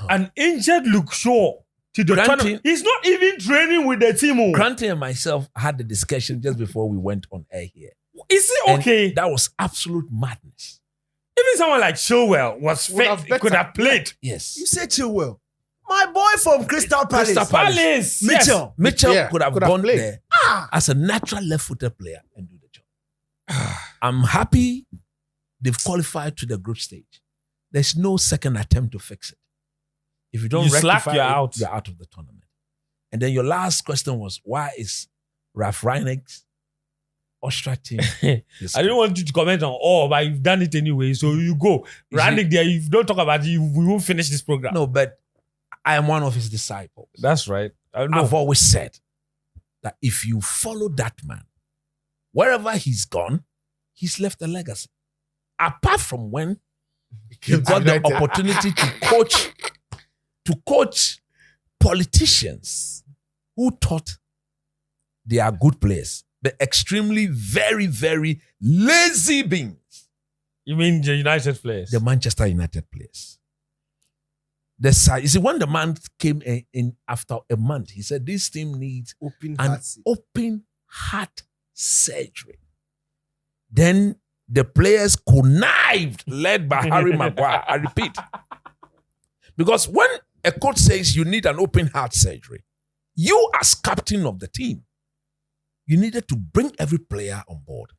an injured Luke Shaw, to the Granting- tournament. He's not even training with the team. Oh. Granty and myself had the discussion just before we went on air here. Is it And okay? that was absolute madness. Even someone like Chilwell was Would have fit, could better. have played. Yes. You say Chilwell. My boy from Crystal Palace. Crystal Palace. Palace. Mitchell. Yes. Mitchell Yeah, could have could have gone played. there as a natural left-footed player and do the job. I'm happy they've qualified to the group stage. There's no second attempt to fix it. If you don't You slack, rectify you're it, out. you're out of the tournament. And then your last question was, why is Ralph Rangnick's Austria team? this I didn't good? want you to comment on all, but you've done it anyway. So you go. You Randy there, if you don't talk about it, we won't finish this program. No, but I am one of his disciples. That's right. I know. I've always said that if you follow that man, wherever he's gone, he's left a legacy. Apart from when he got the United. opportunity to coach politicians who thought they are good players, but extremely, very, very lazy beings. You mean the United players? The Manchester United players. You see, when the man came in after a month, he said this team needs Open an heart. open heart surgery. Then the players connived, led by Harry Maguire. I repeat. Because when a coach says you need an open heart surgery, you as captain of the team, you needed to bring every player on board,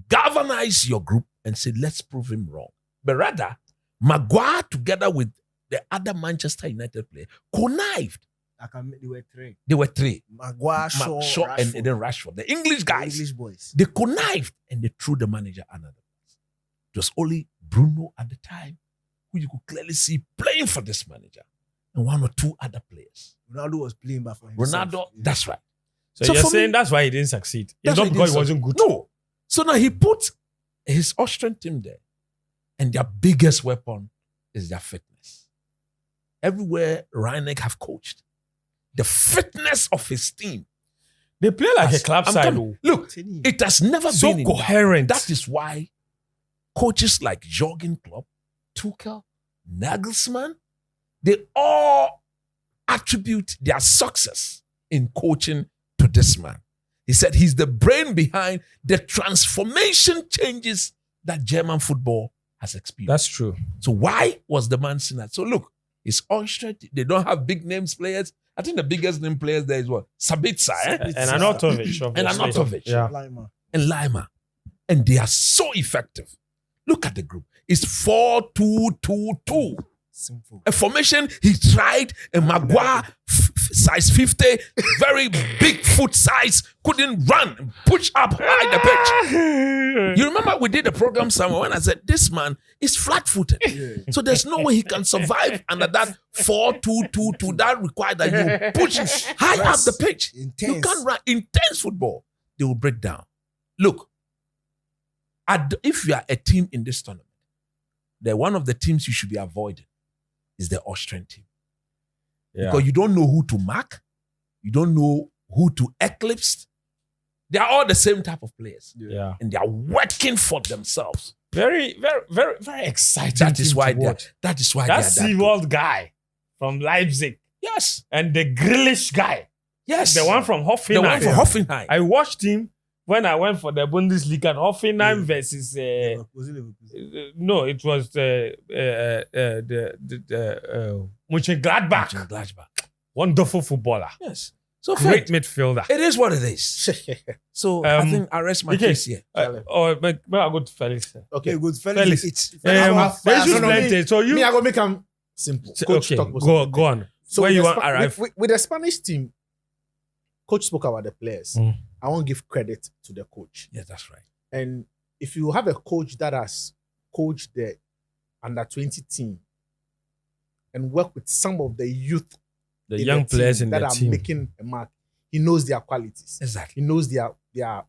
galvanize your group and say, let's prove him wrong. But rather, Maguire together with the other Manchester United player connived. They were three. They were three. Maguire, Shaw, and Rashford. then Rashford. The English The guys. English boys. They connived and they threw the manager under the bus. It was only Bruno at the time who you could clearly see playing for this manager and one or two other players. Ronaldo was playing back for himself. Ronaldo, Yeah. that's right. So, So you're for saying me- that's why he didn't succeed. It's That's not why he because he didn't wasn't good. No. So now he put his Austrian team there and their biggest weapon is their fitness. Everywhere Rangnick have coached, the fitness of his team. They play like a has- club I'm side. telling- though. Look, it has never So been in doubt. coherent. That is why coaches like Jurgen Klopp, Tuchel, Nagelsmann, they all attribute their success in coaching to this man. He said he's the brain behind the transformation changes that German football has experienced. That's true. So why was the man seen that? So look, it's Austria. They don't have big names players. I think the biggest name players there is what? Sabitzer, And Anatovic. And obviously. Anatovic. Yeah. Lima. and Lima. And they are so effective. Look at the group. It's 4-2-2-2. Simple. A formation he tried, and Maguire, size 50, very big foot size, couldn't run and push up high the pitch. You remember we did a program somewhere when I said, this man is flat-footed. Yeah. So there's no way he can survive under that 4-2-2-2. That requires that you push high up the pitch. Intense. You can't run intense football. They will break down. Look, if you are a team in this tournament, one of the teams you should be avoiding is the Austrian team. Yeah. Because you don't know who to mark. You don't know who to eclipse. They are all the same type of players. Yeah. And they are working for themselves. Very, very, very, very exciting. That is team why to they are, watch. that is why That they are that good. Seaworld guy from Leipzig Yes. and the Grealish guy, Yes. the one from The Hoffenheim. one for Hoffenheim. I watched him when I went for the Bundesliga. Hoffenheim Yeah. versus Was it Liverpool? no, it was the Mönchengladbach. Gladbach. Wonderful footballer, Yes. So great Fred, midfielder. it is what it is. So I think I rest my okay. case here. But I go to Felix. Okay. Okay, good. Felix. It's There's just plenty. So Me, you I go make them simple. Coach okay? talk about Go something. go on. So Where with you the want Spa- arrive? with the Spanish team, coach spoke about the players. Mm. I won't give credit to the coach. Yes, that's right. And if you have a coach that has coached the under 20 team and work with some of the youth, The in young the players team in that the are team. making a mark, he knows their qualities. Exactly. He knows their The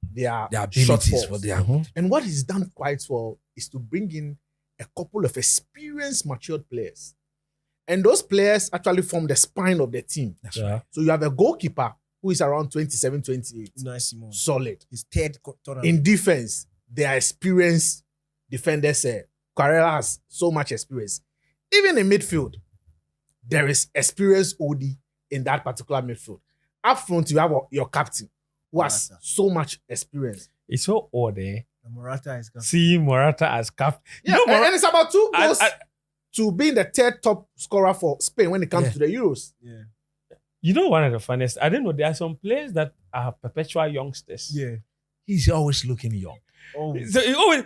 abilities shortfalls. for their And what he's done quite well is to bring in a couple of experienced, matured players. And those players actually form the spine of the team. That's Yeah. right. So you have a goalkeeper who is around 27, 28. nice, Simon. Solid. His third tournament. In defense, they are experienced defenders, Quarela has so much experience. Even in midfield, there is experience OD in that particular midfield. Up front, you have your captain who has Morata. so much experience. It's so odd, eh? Morata is coming. Seeing Morata as captain. Yeah, and it's about 2 goals I- to being the third top scorer for Spain when it comes Yeah. to the Euros. Yeah. You know, one of the funniest. I didn't know there are some players that are perpetual youngsters. Yeah. He's always looking young. Oh. So it always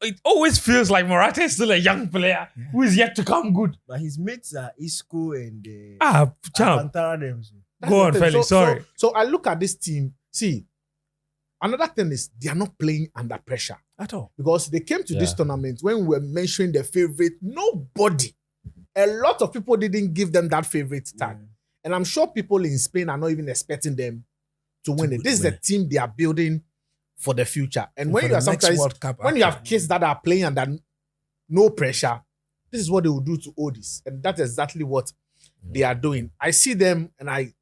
it always feels like Morata is still a young player who is yet to come good. But his mates are Isco and Champ. Alcantara them. So. That's Go the on, thing. Felix. Sorry. So I look at this team. See, another thing is they are not playing under pressure At all. because they came to this Yeah. tournament when we were mentioning the favorite. Nobody, a lot of people didn't give them that favorite tag. And I'm sure people in Spain are not even expecting them to win it. This is a win. team they are building for the future. And when For you the are next sometimes, World Cup when you after. have kids that are playing under no pressure, this is what they will do to Odis. And that's exactly what they are doing. I see them and I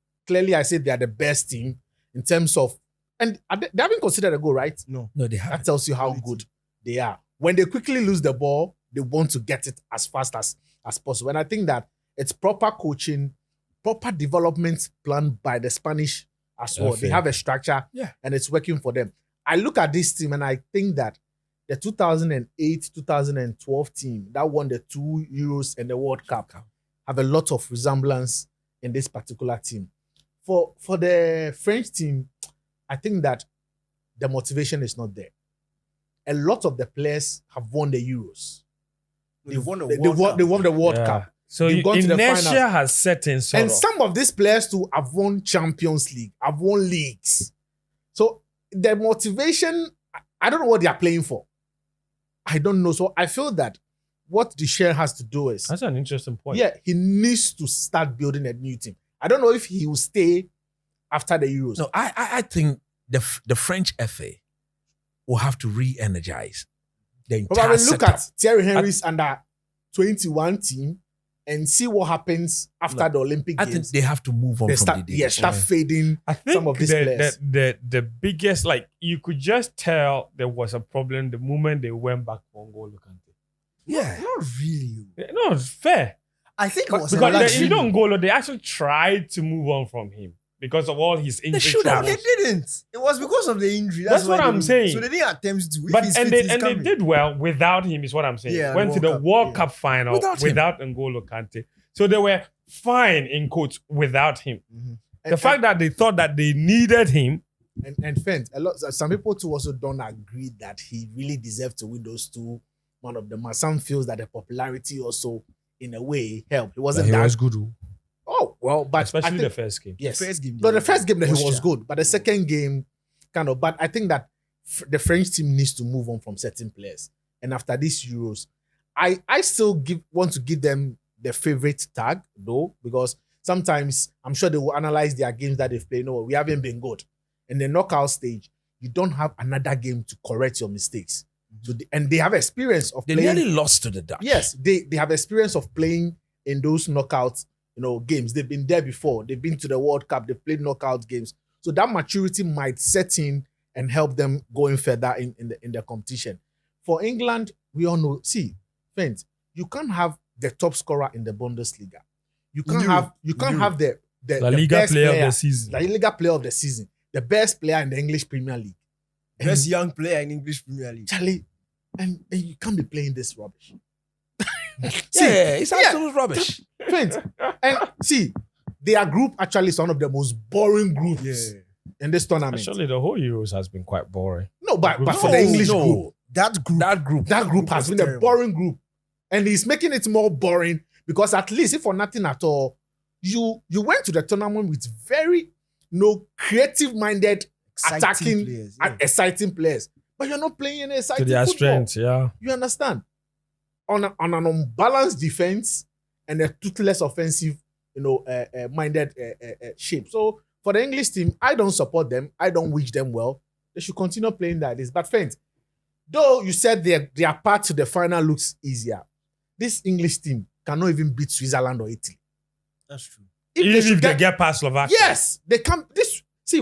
say they are the best team in terms of, and they haven't considered a goal, right? No. No, they That have. tells you how good they are. When they quickly lose the ball, they want to get it as fast as possible. And I think that it's proper coaching, proper development plan by the Spanish as well. They FA. have a structure Yeah. and it's working for them. I look at this team and I think that the 2008-2012 team that won the 2 Euros and the World Cup have a lot of resemblance in this particular team. For the French team, I think that the motivation is not there. A lot of the players have won the Euros. They won the They World won, Cup. they won the World Yeah. Cup. So They've gone to the inertia finals. has set in sort And of. some of these players too have won Champions League, have won leagues. So the motivation, I don't know what they are playing for. I don't know. So I feel that what Deschamps has to do is, That's an interesting point. yeah, he needs to start building a new team. I don't know if he will stay after the Euros. No, I think the French FA will have to re-energize the entire Probably look setup. at Thierry Henry's under 21 team and see what happens after No, the Olympic I Games. think they have to move on They from start, the yeah, start fading. I think Some of these players. the biggest, like, you could just tell there was a problem the moment they went back to N'Golo Kante. Yeah. Not really. No, it's fair. I think it was a Because luxury. you know, N'Golo, they actually tried to move on from him because of all his injury should No, have. they troubles. didn't. It was because of the injury. That's why what they I'm didn't. saying. So they didn't attempt to. If But he's and fit, they he's and they coming. did well without him, is what I'm saying. Yeah, Went to World the Cup, World yeah. Cup final Without him. without N'Golo Kante. So they were fine in quotes without him. Mhm. The fact that they thought that they needed him, And Fent, some people too also don't agree that he really deserved to win those two man of the match. Some feels that the popularity also, in a way, helped. He wasn't that. good, Oh well, but especially I think, the first game. yes. The first game. No, the first game that he was Austria. good, but the second game, kind of. But I think that the French team needs to move on from certain players. And after these Euros, I still want to give them the favorite tag though, because sometimes I'm sure they will analyze their games that they've played. No, we haven't been good. In the knockout stage, you don't have another game to correct your mistakes. So and they have experience of They playing. nearly lost to the Dutch. Yes, they have experience of playing in those knockouts, games. They've been there before. They've been to the World Cup. They've played knockout games. So that maturity might set in and help them going further in the competition. For England, we all know. See, friends, you can't have the top scorer in the Bundesliga. You can't have the La the Liga best player of the season. La Liga player of the season, the best player in the English Premier League. And Best young player in English Premier League. Charlie, and you can't be playing this rubbish. Yeah, it's absolute rubbish. Friends, and see, their group actually is one of the most boring groups Yeah. in this tournament. Actually, the whole Euros has been quite boring. No, but for No, the English no. group, That group. that group has was been a terrible. boring group. And he's making it more boring because at least, if for nothing at all, you went to the tournament with very creative-minded, Exciting attacking, players, and exciting players. But you're not playing any To exciting their football. strength, yeah. You understand? On an unbalanced defense and a toothless offensive, minded shape. So for the English team, I don't support them. I don't wish them well. They should continue playing like this. But friends, though you said their path to the final looks easier, this English team cannot even beat Switzerland or Italy. That's true. If Even should if they get past Slovakia. yes, they can.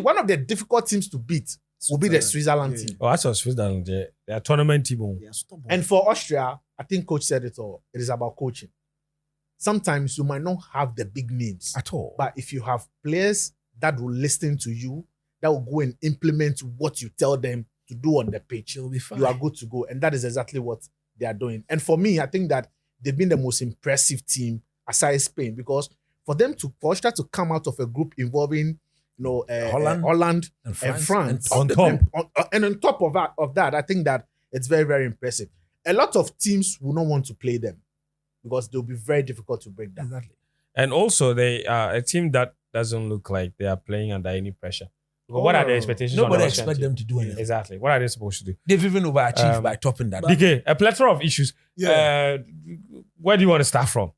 One of the difficult teams to beat will be the Switzerland Yeah. team. Oh, that's a Switzerland. They are tournament team. Oh. They are stubborn. And for Austria, I think coach said it all. It is about coaching. Sometimes you might not have the big names, At all. but if you have players that will listen to you, that will go and implement what you tell them to do on the pitch, It'll be fine. you are good to go. And that is exactly what they are doing. And for me, I think that they've been the most impressive team aside Spain, because for Austria to come out of a group involving Holland and and France, On top. and on top of that, I think that it's very, very impressive. A lot of teams will not want to play them because they'll be very difficult to break down. Exactly. And also, they are a team that doesn't look like they are playing under any pressure. What are the expectations? on Nobody the Austrian expect team? them to do anything. Exactly. What are they supposed to do? They've even overachieved by topping that. DK, a plethora of issues. Yeah. Where do you want to start from?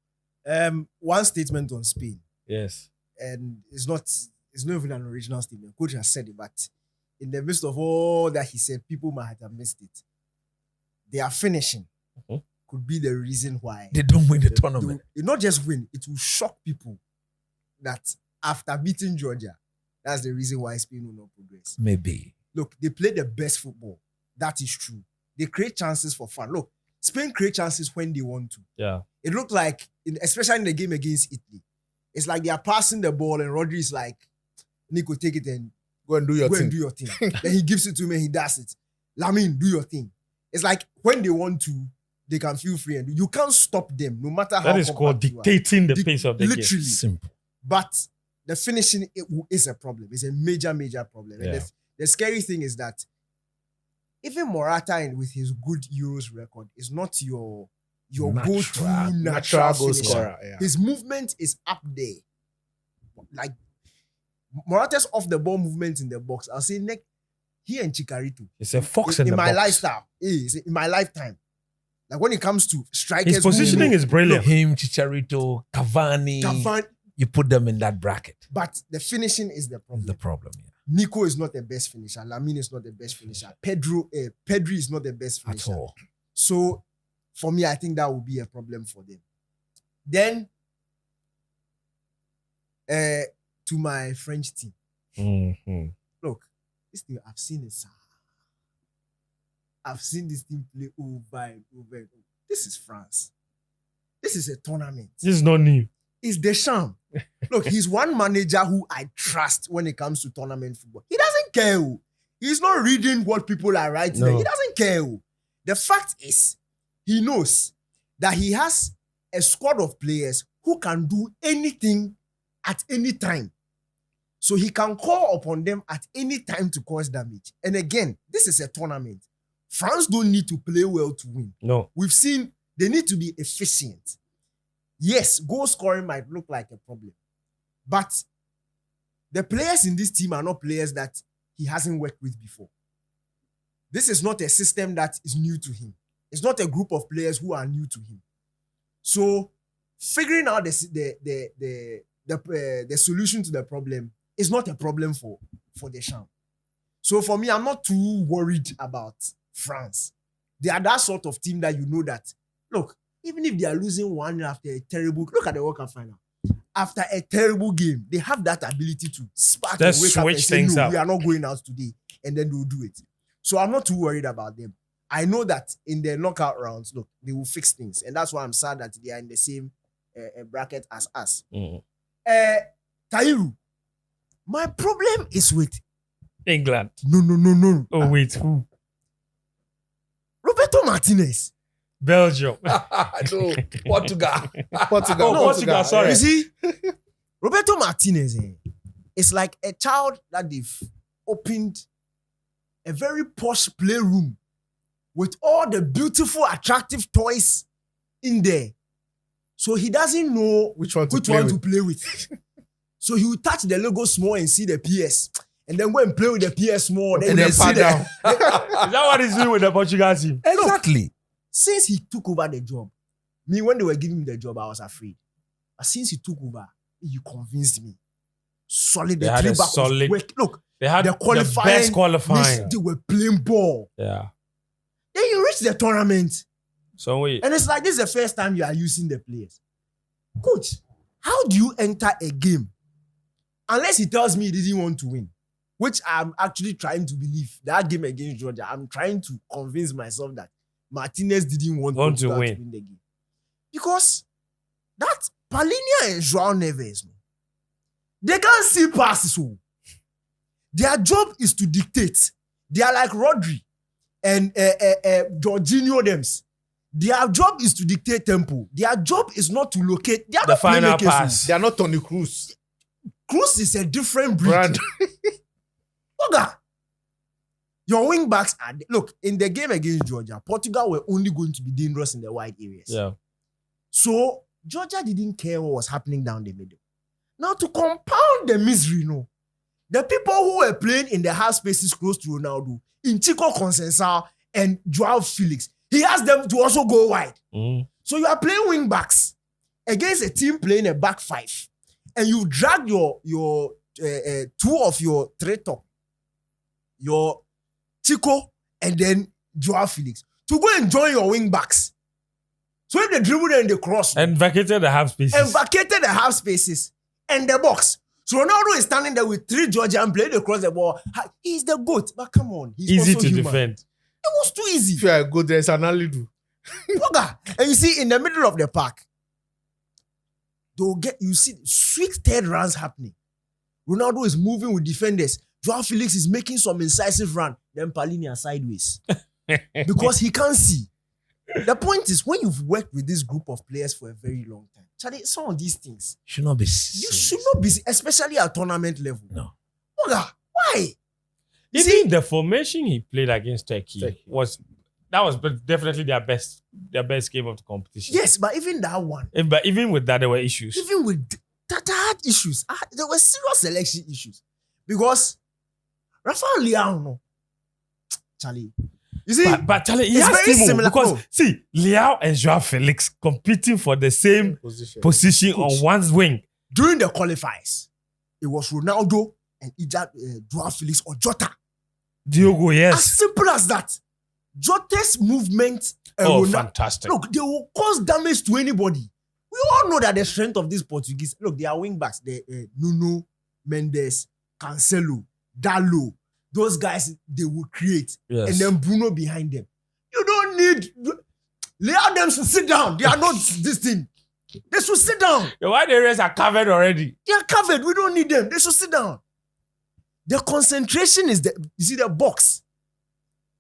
One statement on Spain, Yes. and it's not even an original statement. Coach has said it, but in the midst of all that he said, people might have missed it. They are finishing. Mhm. Could be the reason why They don't win the they tournament. will not just win, it will shock people that after beating Georgia, that's the reason why Spain will not progress. Maybe. Look, they play the best football. That is true. They create chances for fun. Look, Spain create chances when they want to. Yeah. It looked like, especially in the game against Italy, it's like they are passing the ball and Rodri is like, Nico, take it and Go and do your go thing. and do your thing. Then he gives it to me and he does it. Lamine, do your thing. It's like when they want to, they can feel free and you can't stop them no matter how That is called compact you are. dictating the pace of the game. Literally. Simple. But the finishing is a problem. It's a major, major problem. And Yeah. the scary thing is that even Morata, with his good Euros record, is not your go-to natural goal finisher. scorer. Yeah. His movement is up there. Like Morata's off the ball movement in the box. I'll say he and Chicharito. It's a fox in in the my box. lifestyle. In my lifetime. Like when it comes to strikers, His positioning is brilliant. Him, Chicharito, Cavani. Cavani, You put them in that bracket. but the finishing is the problem. The problem. Yeah. Nico is not the best finisher. Lamine is not the best finisher. Pedri is not the best At finisher. all. So for me, I think that would be a problem for them. Then to my French team. Mhm. Look, this thing I've seen it, sir. I've seen this team play over and over and over. This is France. This is a tournament. This is not new. It's Deschamps. Look, he's one manager who I trust when it comes to tournament football. He doesn't care. Oh. He's not reading what people are writing. No. He doesn't care. Oh. The fact is, he knows that he has a squad of players who can do anything at any time. So he can call upon them at any time to cause damage. And again, this is a tournament. France don't need to play well to win. No. We've seen they need to be efficient. Yes, goal scoring might look like a problem, but the players in this team are not players that he hasn't worked with before. This is not a system that is new to him. It's not a group of players who are new to him. So figuring out the solution to the problem is not a problem for Deschamps. So for me, I'm not too worried about France. They are that sort of team that you know that, look, even if they are losing 1 after a terrible, look at the World Cup final. After a terrible game, they have that ability to spark Just and wake up and switch say, things no, up. we are not going out today. And then they'll do it. So I'm not too worried about them. I know that in the knockout rounds, look, they will fix things. And that's why I'm sad that they are in the same bracket as us. Mhm. Tairu, my problem is with, England. no. Oh, wait. Who? Roberto Martinez. Belgium. No, Portugal. Portugal. Oh, Portugal, sorry. You see, Roberto Martinez is like a child that they've opened a very posh playroom with all the beautiful, attractive toys in there. So he doesn't know Which one to which play one with? to play with. So he will touch the Lego small and see the PS. And then go and play with the PS small. And then see sit the- down. Is that what he's doing with the Portugal team? Exactly. Since he took over the job, when they were giving me the job, I was afraid. But since he took over, he convinced me. Solid. They had the a three back was solid- work. Look, They had the the qualifying, best qualifying. they were playing ball. Yeah. Then you reach the tournament, So wait. and it's like this is the first time you are using the players. Coach, how do you enter a game unless he tells me he didn't want to win? which I'm actually trying to believe. That game against Georgia, I'm trying to convince myself that Martinez didn't want to Portugal win the game. Because that Palhinha and Joao Neves, they can't see passes. Their job is to dictate. They are like Rodri and Jorginho Dems. Their job is to dictate tempo. Their job is not to locate. They are the not final playmakers. pass. They are not Toni Kroos. Kroos is a different breed. Brand. Oga, your wing backs are look in the game against Georgia. Portugal were only going to be dangerous in the wide areas. Yeah. So Georgia didn't care what was happening down the middle. Now to compound the misery, the people who were playing in the half spaces close to Ronaldo, in Chico Conceição and Joao Felix, he asked them to also go wide. So you are playing wing backs against a team playing a back five, and you drag your two of your three top, your Chico and then Joao Felix, to go and join your wing backs. So if they dribble and they cross And vacated the half spaces. and vacated the half spaces and the box. So Ronaldo is standing there with 3 Georgian players across the ball. He's the GOAT, but come on, he's Easy also to human. defend. It was too easy. If you are good, there's an Alidu. And you see, in the middle of the park, you see sweet third runs happening. Ronaldo is moving with defenders. Joao Felix is making some incisive run. Then Palhinha sideways. Because he can't see. The point is, when you've worked with this group of players for a very long time, Charlie, some of these things, Should not be. you should not be, especially at tournament level. No. Oga, why? Even the formation he played against Turkey was definitely their best game of the competition. Yes, but even that one, But even with that, there were issues. even with that had issues. There were serious selection issues. Because Rafael Leão, no. Charlie. You see, But Charlie, he it's has very Timo similar. because No. see, Leao and Joao Felix competing for the same position on one's wing. during the qualifiers, it was Ronaldo and either Joao Felix or Jota. Diogo, As yes. simple as that. Jota's movement and Oh, Ronaldo, fantastic. look, they will cause damage to anybody. We all know that the strength of these Portuguese, look, they are wing backs. Nuno, Mendes, Cancelo, Dalot, those guys, they will create. Yes. And then Bruno behind them. You don't need, allow them to sit down. They are not this thing. They should sit down. The wide areas are covered already. They are covered. We don't need them. They should sit down. The concentration is you see the box.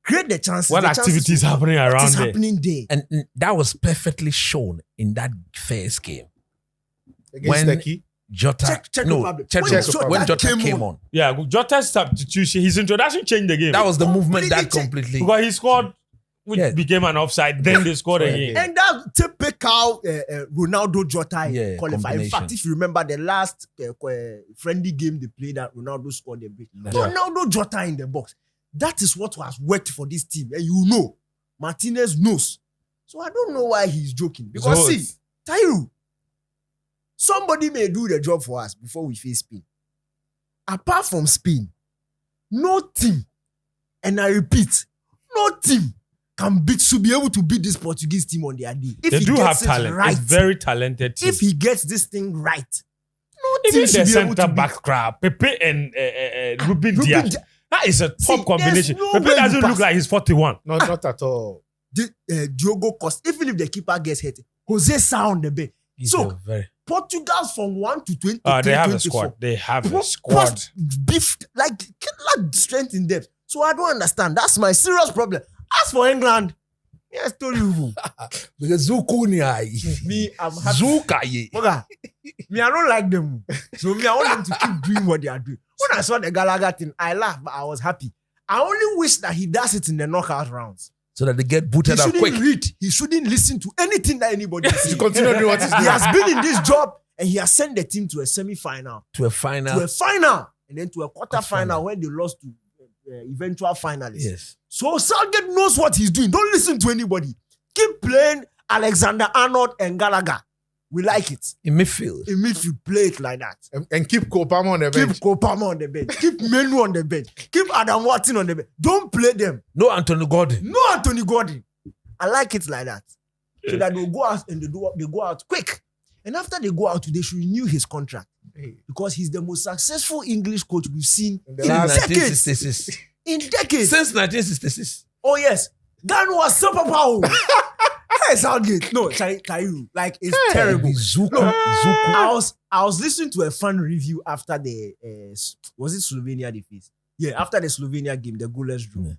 Create the chances. What The activity is chances- happening What around is there? happening there? And that was perfectly shown in that first game. Against When- Turkey. Jota, Czech no, Republic. Czech When Republic. Jota When Jota came came on. on, Yeah, Jota's substitution, his introduction changed the game. that was the movement that Completely completely. because he scored, which Yeah. became an offside. Then they scored Scored again. again. And that typical Ronaldo Jota Yeah, qualifier. In combination. fact, if you remember the last friendly game they played, that Ronaldo scored a bit. Yeah. Ronaldo Jota in the box. That is what has worked for this team. And you know, Martinez knows. So I don't know why he's joking. Because So see, Tairu, somebody may do the job for us before we face Spain. Apart from Spain, no team, and I repeat, no team should be able to beat this Portuguese team on their day. If They he do have gets it talent. right, It's very talented team. if he gets this thing right, no Even team the should be able centre to beat. back crowd, Pepe and Ruben Ruben Diaz. Diaz. That is a See, top combination. there's no Pepe way you doesn't look pass. like he's 41. Not at all. Diogo Costa, even if the keeper gets hit, Jose Sa on the bench. He's So, a very Portugal from 1 to 20. They have a 24. squad. They have a Proper squad. beef, like killer strength in depth. So I don't understand. That's my serious problem. As for England, yes, told you. because Zukuni Me, I'm happy. Zukaye. Oga, me, I don't like them. So me, I want them to keep doing what they are doing. When I saw the Gallagher thing, I laughed, but I was happy. I only wish that he does it in the knockout rounds. So that they get He booted up shouldn't quick. read. He shouldn't listen to anything that anybody To says. continue doing what he's He doing. has been in this job and he has sent the team to a semi-final, To a final. to a final, and then to a quarter-final Quarter-final. where they lost to eventual finalists. Yes. So Southgate knows what he's doing. Don't listen to anybody. Keep playing Alexander-Arnold and Gallagher. We like it. In midfield. In midfield, play it like that. And keep Kopama on the Keep bench. Kopama on the bench. Keep Menu on the bench. Keep Adam Watson on the bench. Don't play them. No Anthony Gordon. No Anthony Gordon. I like it like that. So that they'll go out and they go out quick. And after they go out, they should renew his contract. because he's the most successful English coach we've seen In the in last- decades. 1966. In decades. Since 1966. Oh yes, Ghana was super powerful. Hey, Southgate. No, Kairu. Like it's terrible. Zuku. No, Zuku. I was listening to a fun review after the was it Slovenia they faced? Yeah, after the Slovenia game, the goalless draw. Yeah.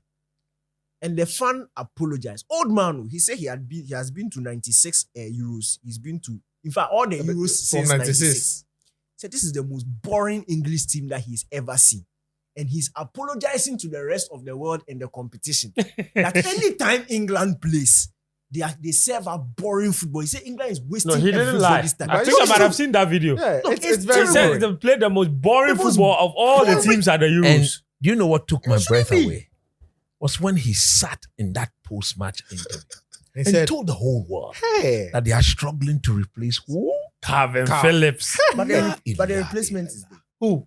And the fan apologized. Old man, he said he has been to 96 Euros. He's been to, in fact, all the Euros since 96. He said this is the most boring English team that he's ever seen. And he's apologizing to the rest of the world and the competition that anytime England plays, they serve a boring football. He said England is wasting No, he didn't lie. everybody's time. I think I might have seen that video. Yeah, No, it's it's very He terrible. said boring. they played the most boring The most football of all the boring- teams at the And Euros. do you know what took my It should breath be. away? Was when he sat in that post-match interview He and said, told the whole world hey, that they are struggling to replace who? Calvin Phillips. But the replacement is there. who?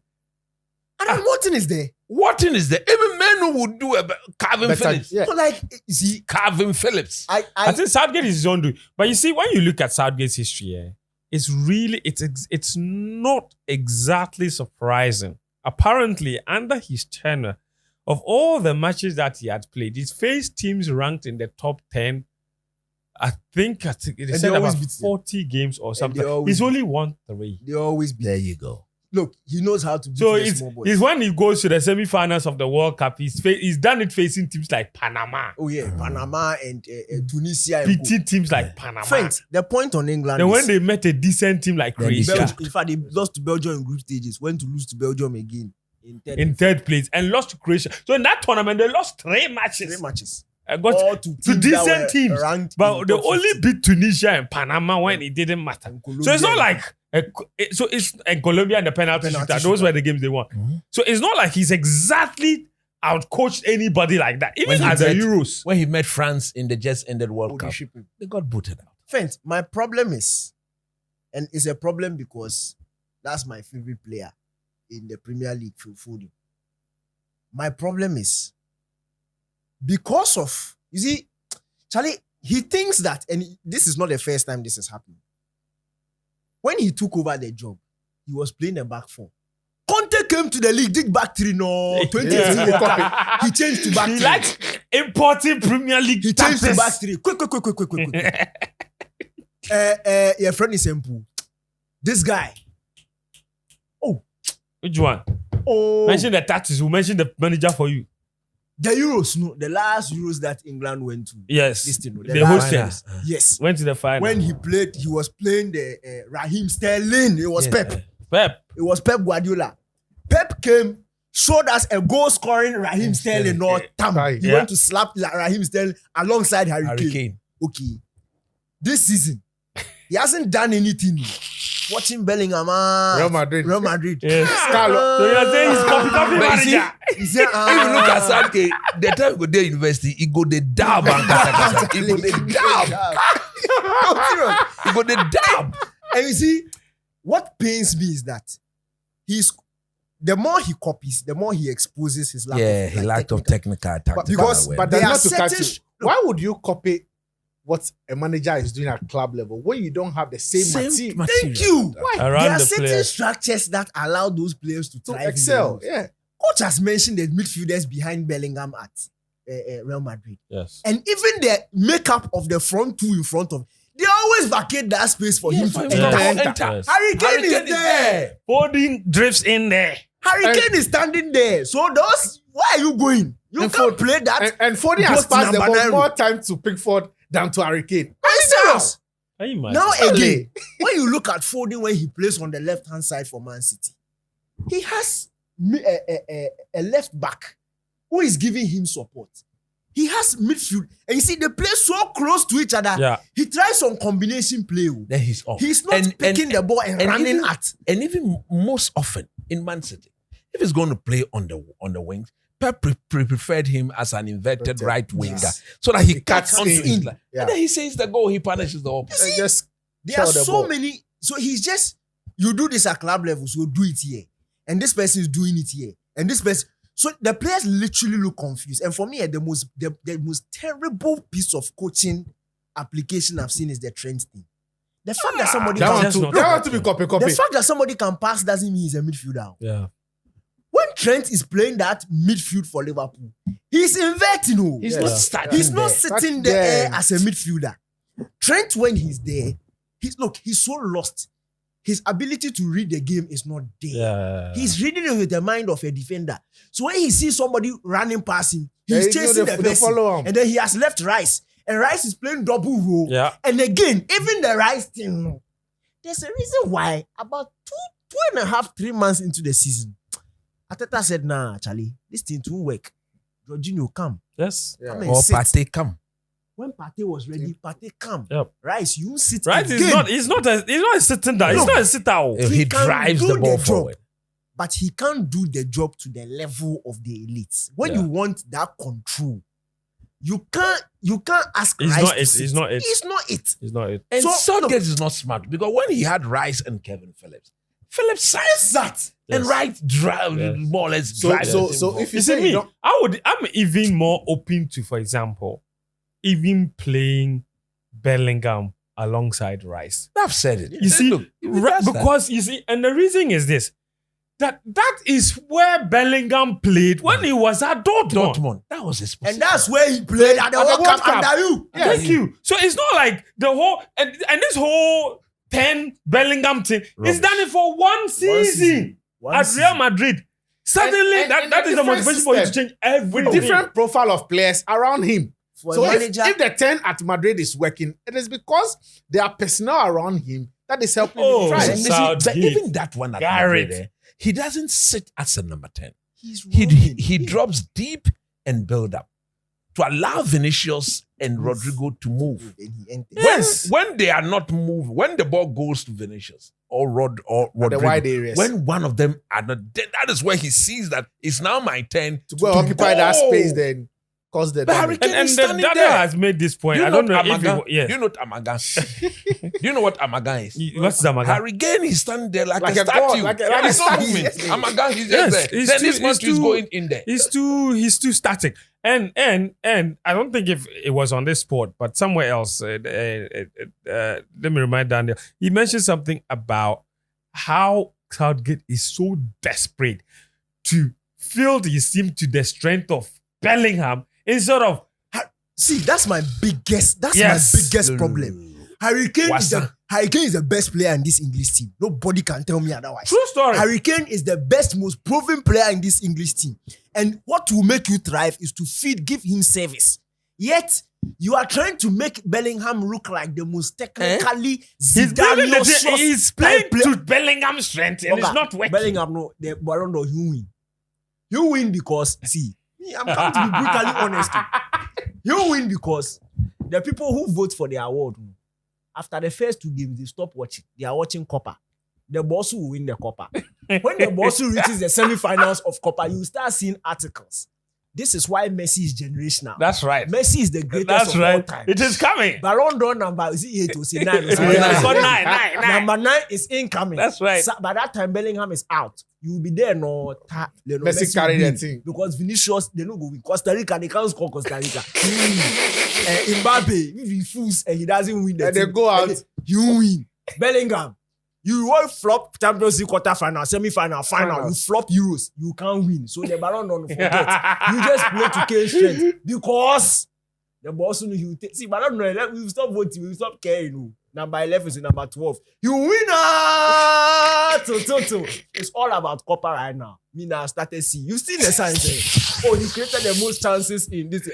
And Morton is there. What is there? Even men who would do a Calvin Better- Phillips. yeah. So like, you see, Calvin Phillips. I think Southgate is his own doing. But you see, when you look at Southgate's history, it's really it's not exactly surprising. Apparently, under his tenure, of all the matches that he had played, he's faced teams ranked in the top 10. I think they they said always about beat them. 40 games or something. they always He's only won 3. they always be. There you go. Look, he knows how to beat So the it's small boys. when he goes to the semi-finals of the World Cup, he's done it facing teams like Panama, Oh yeah, Panama and Tunisia. And beating teams like Panama. Friends, the point on England Then is when they met a decent team like Then they Croatia Belgium, in fact, they lost to Belgium in group stages, went to lose to Belgium again in third place and lost to Croatia. So in that tournament, they lost 3 matches. 3 matches. I got All to to teams that decent were teams, ranked but in they top only 50. beat Tunisia and Panama when it didn't matter. And So it's not Colombia. like it's and Colombia and the penalty Penalty shooter. Those shooter. were the games they won. Mhm. So it's not like he's exactly outcoached anybody like that. Even When he at the met- Euros. When he met France in the just ended World Cup, Ownership. they got booted out. Friends, my problem is, and it's a problem because that's my favorite player in the Premier League, Phil Foden. My problem is because of, you see, Charlie, he thinks that, and this is not the first time this has happened. When he took over the job, he was playing a back 4. Conte came to the league, did back 3, no, 2018 World Cup. He changed to back He 3. likes importing Premier League He changed to tactics. back 3. Quick. Your friend is simple. This guy. Which one? Oh, Mention the tactics. We'll mention the manager for you. the Euros, no, the last Euros that England went to. Yes. This thing, no, The last- hostess. Yes. Went to the final. When he played, he was playing the Raheem Sterling. It was Yeah. Pep. Pep. It was Pep Guardiola. Pep came, showed us a goal scoring Raheem Sterling. No, tam. He Yeah. went to slap Raheem Sterling alongside Harry Kane. Hurricane. Okay. This season, he hasn't done anything. Watching Bellingham, Real Madrid. Real Madrid. Yes. Scarlett. So you're saying he's copy But you see, manager. He said, If you look at Southgate, the time we go to university, he go the dab and kasa. He go the dab. No, serious. He go the dab. And you see, what pains me is that the more he copies, the more he exposes his lack Yeah, of he lacked of technical. technical tactical because- awareness. But There that's are not to catch certain- you. Why would you copy what a manager is doing at club level when you don't have the same material Thank you. Why? Around There are the certain players. structures that allow those players to to thrive in the excel? league. Yeah. Coach has mentioned the midfielders behind Bellingham at Real Madrid. Yes. And even the makeup of the front two in front of, they always vacate that space for him to for him enter. to Yes. enter. Yes. Harry Kane is there. Foden drifts in there. Harry And- Kane is standing there. So those, why are you going? You And can't Ford- play that. And Foden has Ghost passed the number ball 9. more time to Pickford than to Hurricane. Are you serious? Can you imagine? Now Surely. again, when you look at Foden when he plays on the left-hand side for Man City, he has a left back who is giving him support. He has midfield. And you see, they play so close to each other. Yeah. He tries some combination play. Oh. Then he's off. He's not picking the ball and running even, at. And even most often in Man City, if he's going to play on the wings, Pep preferred him as an inverted right winger Yes. so that he He cuts cuts onto in. his line. Yeah. And then he says the goal, he punishes the opposite. And just There are kill the so ball. many. So he's just, you do this at club level, so do it here. And this person is doing it here. And this person. So the players literally look confused. And for me, the most terrible piece of coaching application I've seen is the Trent thing. The fact that somebody They can, want Just to, not they that want to be copy. the fact that somebody can pass doesn't mean he's a midfielder. Yeah. When Trent is playing that midfield for Liverpool, he's inverting. Oh. He's Yeah. not starting. He's not there. sitting That's there there. as a midfielder. Trent, when he's there, he's so lost. His ability to read the game is not there. Yeah. He's reading it with the mind of a defender. So when he sees somebody running past him, he's Yeah, chasing they the person. follow him. And then he has left Rice. And Rice is playing double role. Yeah. And again, even the Rice team, there's a reason why about 2.5, 3 months into the season, Ateta said, nah, Charlie, this thing won't work. Jorginho, come. Yes. Yeah. Come and Or sit. Partey come. When Partey was ready, Partey come. Yep. Rice, you sit Right? again. He's not a sitting down. He's No. not a sit out. He can drives do the ball job, forward. but he can't do the job to the level of the elites. When Yeah. you want that control, you can't ask He's Rice not to it. sit. He's not it. He's not it. He's not it. And So, Southgate is not smart because when he had Rice and Kevin Phillips sized that and Yes. Wright drive Yes. more or less So, drive. so, the so ball. if you You see say me, you don't, I'm even more open to, for example, even playing Bellingham alongside Rice. I've said it. You see, Look, if he Ra- does that- because you see, and the reason is this: that is where Bellingham played when he was at Dortmund. Dortmund, that was his position. And that's where he played at the World Cup under you. Yeah, Thank you. So it's not like the whole and this whole 10 Bellingham thing. Rubbish. He's done it for one season One at season. Real Madrid. Suddenly, And that a is the different motivation for you to system. change everything. with different profile of players around him. For So a if, manager, if the 10 at Madrid is working, it is because there are personnel around him that is helping Oh, him Right. thrive. You see, Southgate. but even that one at Garrett. Madrid, he doesn't sit as a number 10. he's He rolling. drops deep and build up to allow Vinicius and Rodrigo to move. And he entered. Yes. When they are not moving, when the ball goes to Vinicius or The Rodrigo, wide areas. when one of them are not, then that is where he sees that it's now my turn to go and occupy that go. space, then cause the But damage. Harry Kane And is the standing Dada there. has made this point. You I know don't know what if Amaga? it, yes. You know what Amaga? Do you know what Amaga is? What's Zamaga? Harry Kane is standing there like Like a a god, statue. like He's a not statue. moving. Amaga, he's Yes, just there. he's Then too- this one he's is too- going in there. He's too static. And I don't think if it was on this sport, but somewhere else. Let me remind Daniel. He mentioned something about how Southgate is so desperate to field his team to the strength of Bellingham instead of See, that's my biggest Yes. problem. Harry Kane is the best player in this English team. Nobody can tell me otherwise. true story. Harry Kane is the best, most proven player in this English team. And what will make you thrive is to give him service. Yet, you are trying to make Bellingham look like the most technically He's playing, Zidane-ocious he's playing type player. to Bellingham's strength and it's Oga, not working. Bellingham, no, the Baron d'Or, you win. You win because, see, me, I'm coming to be brutally honest. You win because the people who vote for the award, after the first 2 games, they stop watching. They are watching Copa. The boss will win the Copa. When the boss reaches the semi-finals of Copa, you start seeing articles. This is why Messi is generational. That's right. Messi is the greatest That's of all right. time. It is coming. Baron d'Or number is it 8 or say 9 or It's something like got that. 9. Number 9 is incoming. That's right. So, by that time, Bellingham is out. You will be there, Messi carry will the win. thing. Because Vinicius, they don't go win. Costa Rica, they can't score Costa Rica. Mbappe, if he fools and he doesn't win the And they team, go out. you win. Bellingham, you won't flop Champions League quarter-final, semi-final, final. You flop Euros, you can't win. So the Baron don't forget. You just play to Kane strength because the boss knew he will take. See, Baron don't we will stop voting, we will stop caring. No. Number 11 is number 12. You win! It's all about Copa right now. Me now started see. You see the signs there. Oh, he created the most chances in this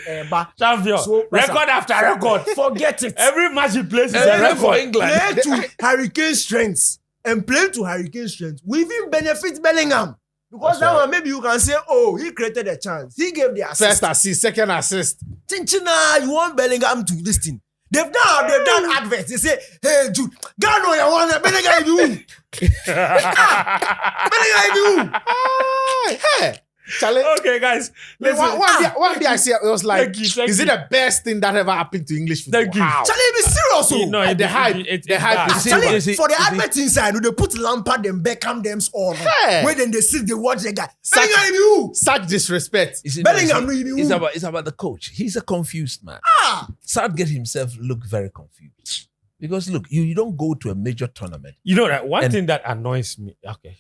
Champion. So, Record after record. Forget it. Every match he plays is a Everything for record. England. Play to Hurricane strengths and play to Hurricane strengths. We even benefit Bellingham. Because that one, maybe you can say, oh, he created a chance. He gave the assist. First assist, second assist. Chinchina, you want Bellingham to this thing. They've done adverts. They say, hey, Jude, God know you want Bellingham you. Bellingham you. Hey, Charlie. Okay, guys. Listen. One day I see it was like, Thank you, thank is it you. the best thing that ever happened to English football? Thank you. How? Charlie, be serious. Oh. No, The hype. The hype bad. is Charlie, You see- for the you see- advert inside, they put Lampard and Beckham them's on. Hey. When then they sit, they watch the guy. Such- Bellingham you. Such disrespect. You see, Bellingham no, you see, really it's who? about the coach. He's a confused man. Ah. Southgate himself looked very confused. Because look, you don't go to a major tournament. You know that one And- thing that annoys me. Okay.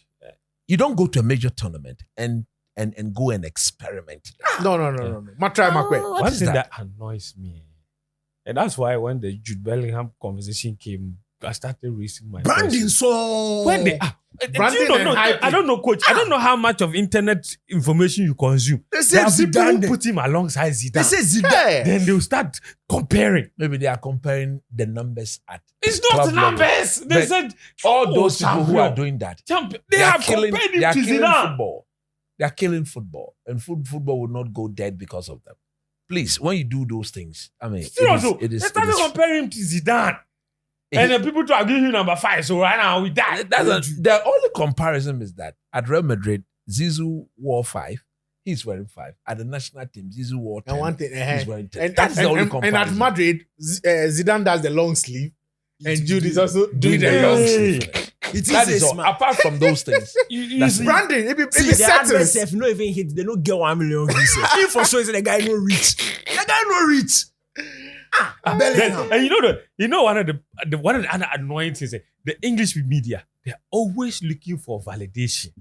You don't go to a major tournament and go and experiment. No. Matry Makwe. What One is thing that? that annoys me, and that's why when the Jude Bellingham conversation came, I started raising my Brandon voice. so When they Brandon do you and know, hyping. I don't know, coach. I don't know how much of internet information you consume. they There said are people Zidane. who put him alongside Zidane. They say Zidane. Yeah. Then they'll start comparing. Maybe they are comparing the numbers at It's not club level. numbers. They But said all those people who are champion. doing that. Champion. They have killing, compared him they are to killing Zidane. football. They are killing football, and football will not go dead because of them. Please, when you do those things, I mean, Seriously, it is. they started comparing him to Zidane. it And is- the people try to give you number 5. So right now we die. the only comparison is that at Real Madrid, Zizou wore 5. He's wearing 5. At the national team, Zizou wore 10. And one thing, He's wearing 10. and, That's the only and comparison. at Madrid, Zidane does the long sleeve, and Jude is also doing the the long long sleeve. sleeve. It That is is a all. smart. Apart from those things, that's it. Brandon, it be See, the adverts settles. if no even hit, they don't get 1 million views. If for sure, say the guy no reach. The guy no reach. Bellingham. And you know one of the one of the other annoying things, the English media, they're always looking for validation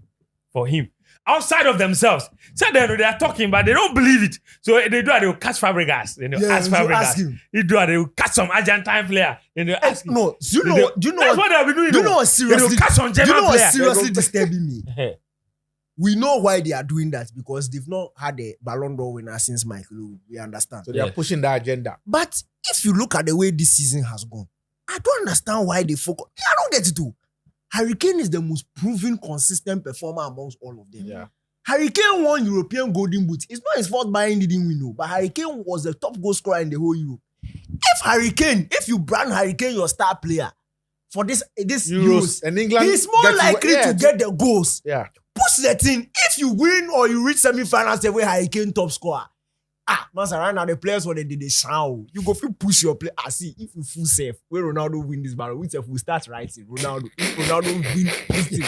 for him outside of themselves. So they are talking, but they don't believe it. So they will catch Fabregas. Then they'll Yeah, ask you ask Fabregas. him. They will catch some Argentine player. Then they'll ask him. No, do you know? Do you know? That's what they'll be doing. Do you know though. what seriously? They will catch some Do you German know player. what's seriously disturbing me? Hey. We know why they are doing that because they've not had a Ballon d'Or winner since Michael Owen. We understand. So they are Yes. pushing that agenda. But if you look at the way this season has gone, I don't understand why they focus. I don't get it too. Harry Kane is the most proven, consistent performer amongst all of them. Yeah. Harry Kane won European Golden Boot. It's not his fault Bayern didn't win, no, but Harry Kane was the top goal scorer in the whole Europe. If you brand Harry Kane your star player for this Euros, And England. he's more get likely to get the goals. Yeah. Push the thing. If you win or you reach semi-finals the way Harry Kane top scorer, Master, right now the players what they did they sound. You go feel push your play. See if you full safe, where Ronaldo win this battle, we say we start writing Ronaldo. If Ronaldo win this thing,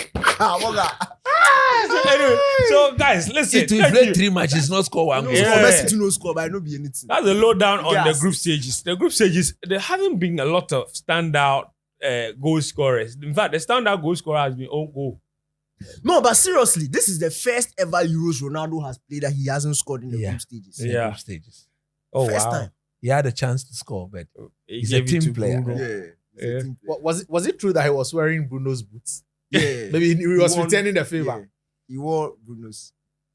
So anyway, so guys, listen. It will thank play you. 3 matches, not score 1 goal. Yeah. Messi to no score, but I no be anything. That's the lowdown on Yes. the group stages. The group stages, there haven't been a lot of standout goal scorers. In fact, the standout goal scorer has been own goal. No, but seriously, this is the first ever Euros Ronaldo has played that he hasn't scored in the Yeah. group stages. In the Yeah. group stages. Oh, First wow. time. He had a chance to score, but He He's a gave it team to player. Bruno. Yeah. Was it true that he was wearing Bruno's boots? Yeah. Maybe he was won- returning the Yeah. favor. He wore Bruno's.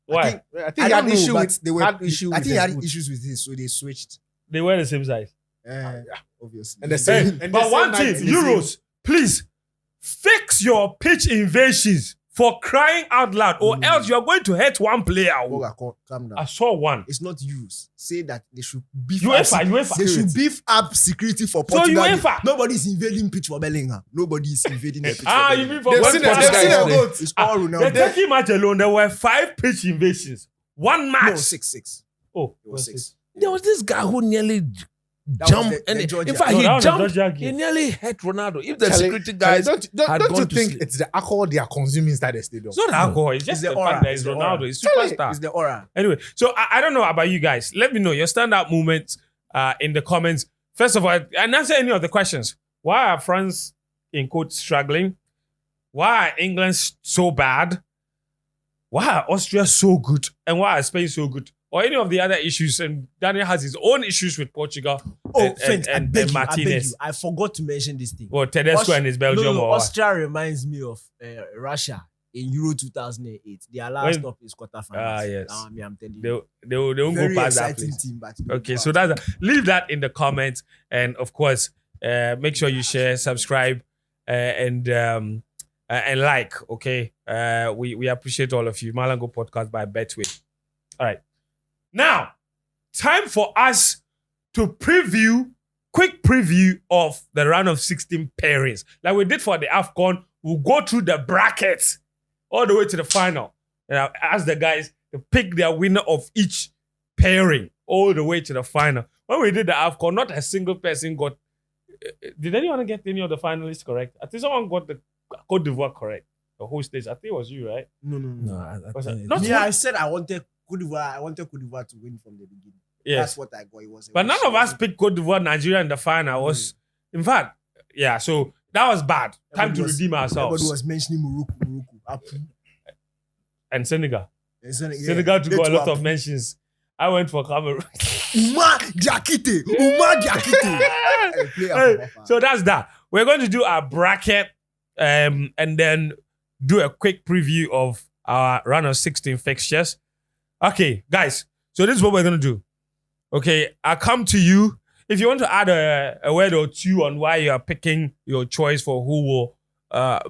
Why? I think I he had don't know, issue but with they were. had issue I with think he his had boots. issues with his, so they switched. They were the same size. Obviously. And the same- Yeah. and But the one same thing, night- Euros, please fix your pitch invasions for crying out loud, or else you are going to hurt one player. Oga, calm down. I saw one. It's not use. Say that they should beef UEFA. They should beef up security for So Portugal. UEFA. Nobody's invading pitch for Bellingham. Nobody is invading the pitch. Ah, for you Bellingham. mean for They've one seen Portugal they've seen is a there? goat. It's all The Ronaldo. Turkey match alone, there were 5 pitch invasions. One match. No, 6. Oh, It was 6. there was this guy who nearly was jumped. the And Georgia. in fact, No, that he was the jumped. Georgia He game. nearly hit Ronaldo. If the Charlie, security guys don't had you gone to think sleep. it's the alcohol they are consuming inside the stadium? It's not alcohol. It's just It's the the fact aura. that it's It's the Ronaldo. aura. It's Charlie, superstar. It's the aura. Anyway, so I don't know about you guys. Let me know your standout moments in the comments. First of all, and answer any of the questions. Why are France in quotes struggling? Why are England so bad? Why are Austria so good? And why are Spain so good? Or any of the other issues. And Daniel has his own issues with Portugal Friend, I and beg you. Martinez. I forgot to mention this thing. Well, Tedesco and his Belgium. No, or what? Austria reminds me of Russia in Euro 2008. Their last When- stop is quarterfinals. Yes. I'm telling you. They won't go Very past that exciting place. team, but Okay, so leave that in the comments, and of course, make sure you share, subscribe, and like. Okay, we appreciate all of you. Mallam Podcast by Betway. All right, now time for us to quick preview of the round of 16 pairings, like we did for the AFCON. We'll go through the brackets all the way to the final, and I'll ask the guys to pick their winner of each pairing all the way to the final. When we did the AFCON, not a single person got. Did anyone get any of the finalists correct? I think someone got the Côte d'Ivoire correct. The whole stage. I think it was you, right? No. No, I Was think it- it- not- Yeah, I said I wanted Côte d'Ivoire to win from the beginning. Yes. That's what I got. It was. But none of us picked Côte d'Ivoire, Nigeria in the final. In fact, Yeah, so that was bad. Time Everybody to was- redeem Everybody ourselves. was mentioning Morocco. Apu. And Senegal. And Senegal, yeah, Senegal they took a too lot Apu. of mentions. I went for Cameroon. Uma Diakite. Hey, play Hey, Apu. so that's that. We're going to do our bracket and then do a quick preview of our round of 16 fixtures. Okay, guys. So this is what we're going to do. Okay, I'll come to you. If you want to add a word or two on why you are picking your choice for who will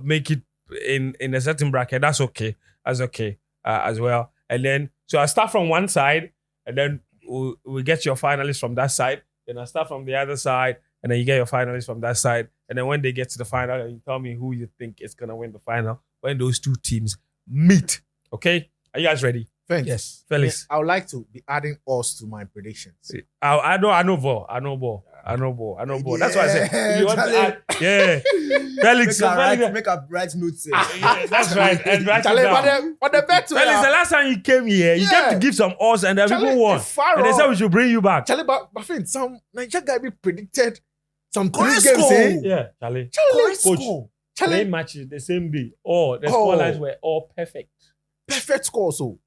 make it in a certain bracket, that's okay. That's okay as well. And then, so I'll start from one side, and then we'll get your finalists from that side. Then I'll start from the other side, and then you get your finalists from that side. And then when they get to the final, you tell me who you think is going to win the final when those two teams meet. Okay? Are you guys ready? Thanks. Yes. Felix? I would like to be adding us to my predictions. I know ball. That's why I said Yeah, if you want to Charlie. add, yeah. Felix, Make a bright note. yeah, that's right. And write it Charlie, down. but the bet Felix, the last time you came here, you Yeah. came to give some odds and then people won. And they said we should bring you back. Charlie, but friend, some Niger guy be predicted some Correct 3 games. score. Eh? Yeah, Charlie. Correct Coach. score. Three Charlie, matches the same day. Oh, the Oh. score lines were all perfect. perfect score. So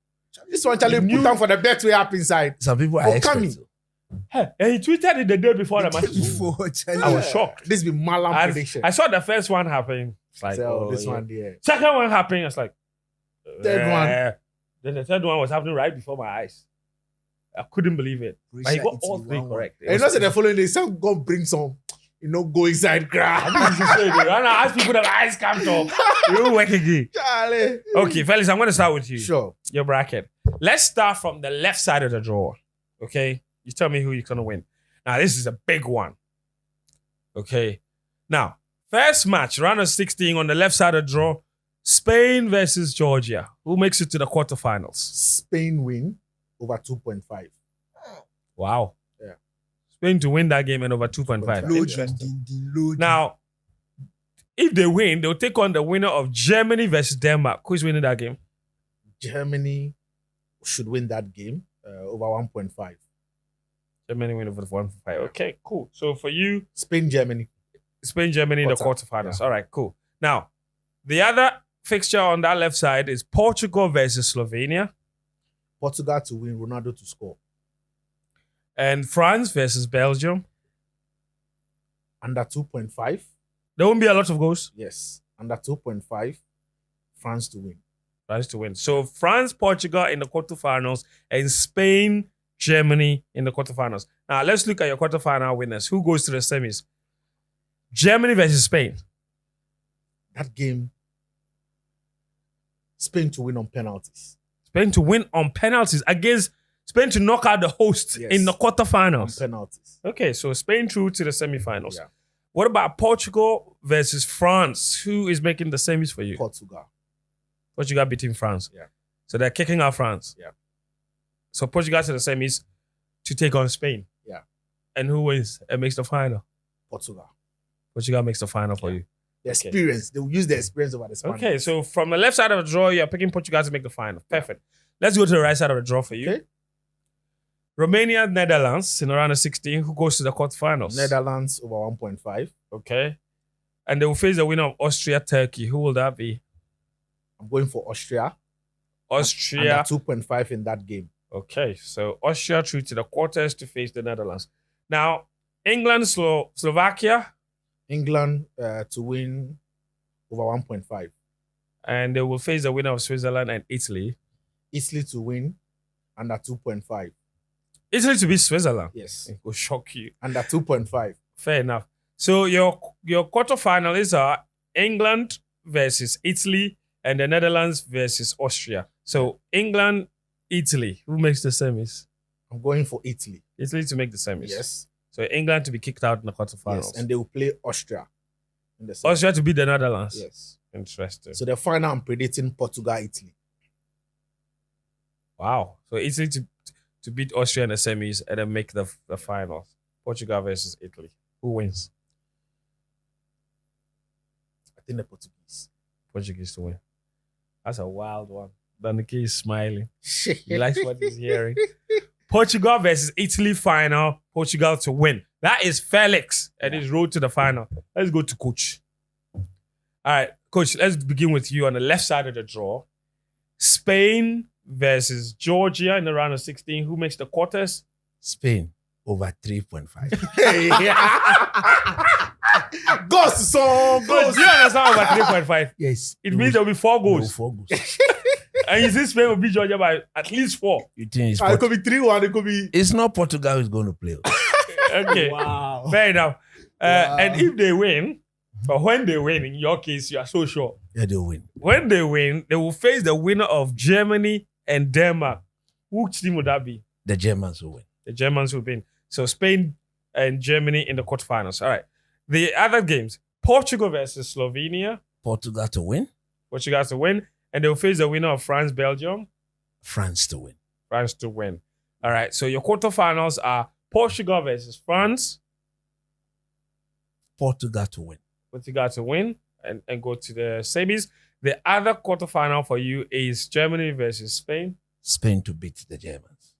this one, Charlie, You- put down for the bet we up inside. Some people are Okami. experts. Hey, and he tweeted it the day before the match. Before Charlie. I was shocked. This be Mallam prediction. I saw the first one happen. It's like, So oh, this yeah. one there. Second one happening. It's like, Third one. Then the third one was happening right before my eyes. I couldn't believe it. But he got all three correct. And you know, say the following day, some go bring some, go inside I ground. think you should say it. Right now, ask people that eyes come up. You work again. Charlie. Okay, Felix, I'm going to start with you. Sure. Your bracket. Let's start from the left side of the drawer. Okay? You tell me who you're going to win. Now, this is a big one. Okay? Now, first match, round of 16 on the left side of the drawer, Spain versus Georgia. Who makes it to the quarterfinals? Spain win over 2.5. Wow. Yeah. Spain to win that game and over 2.5. Load. Interesting. Load. Now, if they win, they'll take on the winner of Germany versus Denmark. Who's winning that game? Germany should win that game over 1.5. Germany win over 1.5. Okay, cool. So for you, Spain, Germany. Spain, Germany in the Quarter. quarterfinals. Yeah. All right, cool. Now, the other fixture on that left side is Portugal versus Slovenia Portugal to win, Ronaldo to score. and France versus Belgium. Under 2.5. There won't be a lot of goals. Yes. Under 2.5. France to win. France to win. So France, Portugal in the quarterfinals and Spain, Germany in the quarterfinals. Now, let's look at your quarterfinal winners. Who goes to the semis? Germany versus Spain. That game, Spain to win on penalties. Spain to win on penalties against Spain to knock out the host Yes. in the On quarterfinals. penalties. Okay, so Spain through to the semifinals. Yeah. What about Portugal versus France? Who is making the semis for you? Portugal. Portugal beating France. Yeah. So they're kicking out France. Yeah. So Portugal to the semis to take on Spain. Yeah. And who wins and makes the final? Portugal. Portugal makes the final for you. The experience. They will use the experience over the Spanish. Okay, so from the left side of the draw, you're picking Portugal to make the final. Perfect. Let's go to the right side of the draw for you. Okay. Romania, Netherlands in around the 16. Who goes to the quarterfinals? Netherlands over 1.5. Okay. And they will face the winner of Austria, Turkey. Who will that be? I'm going for Austria. Austria. Under 2.5 in that game. Okay, so Austria through to the quarters to face the Netherlands. Now, England, Slovakia, England to win over 1.5. and they will face the winner of Switzerland and Italy. Italy to win under 2.5. Italy to beat Switzerland. Yes. It will shock you. Under 2.5. Fair enough. So your quarterfinalists are England versus Italy and the Netherlands versus Austria. So England, Italy. Who makes the semis? I'm going for Italy. Italy to make the semis. Yes. So England to be kicked out in the quarterfinals. Yes. And they will play Austria in the semi. Austria to beat the Netherlands. Yes. Interesting. So the final, I'm predicting Portugal, Italy. Wow. So Italy to beat Austria in the semis and then make the finals. Portugal versus Italy. Who wins? I think the Portuguese. Portuguese to win. That's a wild one. Danike is smiling. He likes what he's hearing. Portugal versus Italy final. Portugal to win. That is Felix and his road to the final. Let's go to coach. All right, coach, let's begin with you on the left side of the draw. Spain versus Georgia in the round of 16. Who makes the quarters? Spain over 3.5. Goals, so Coach, goals. do you understand about 3.5? Yes. It means there'll be 4 No, goals. 4 goals. And you see Spain will beat Georgia by at least 4. You think it's, It could be 3-1. It could be. it's not Portugal who's going to play. Okay. Wow. Fair enough. Wow. And if they win, or when they win, in your case, you are so sure. Yeah, they'll win. When they win, they will face the winner of Germany and Denmark. Which team would that be? The Germans will win. The Germans will win. So Spain and Germany in the quarterfinals. All right. The other games, Portugal versus Slovenia. Portugal to win, Portugal to win. And they will face the winner of France, Belgium. France to win. France to win. All right. So your quarterfinals are Portugal versus France. Portugal to win. Portugal to win and go to the semis. The other quarterfinal for you is Germany versus Spain. Spain to beat the Germans.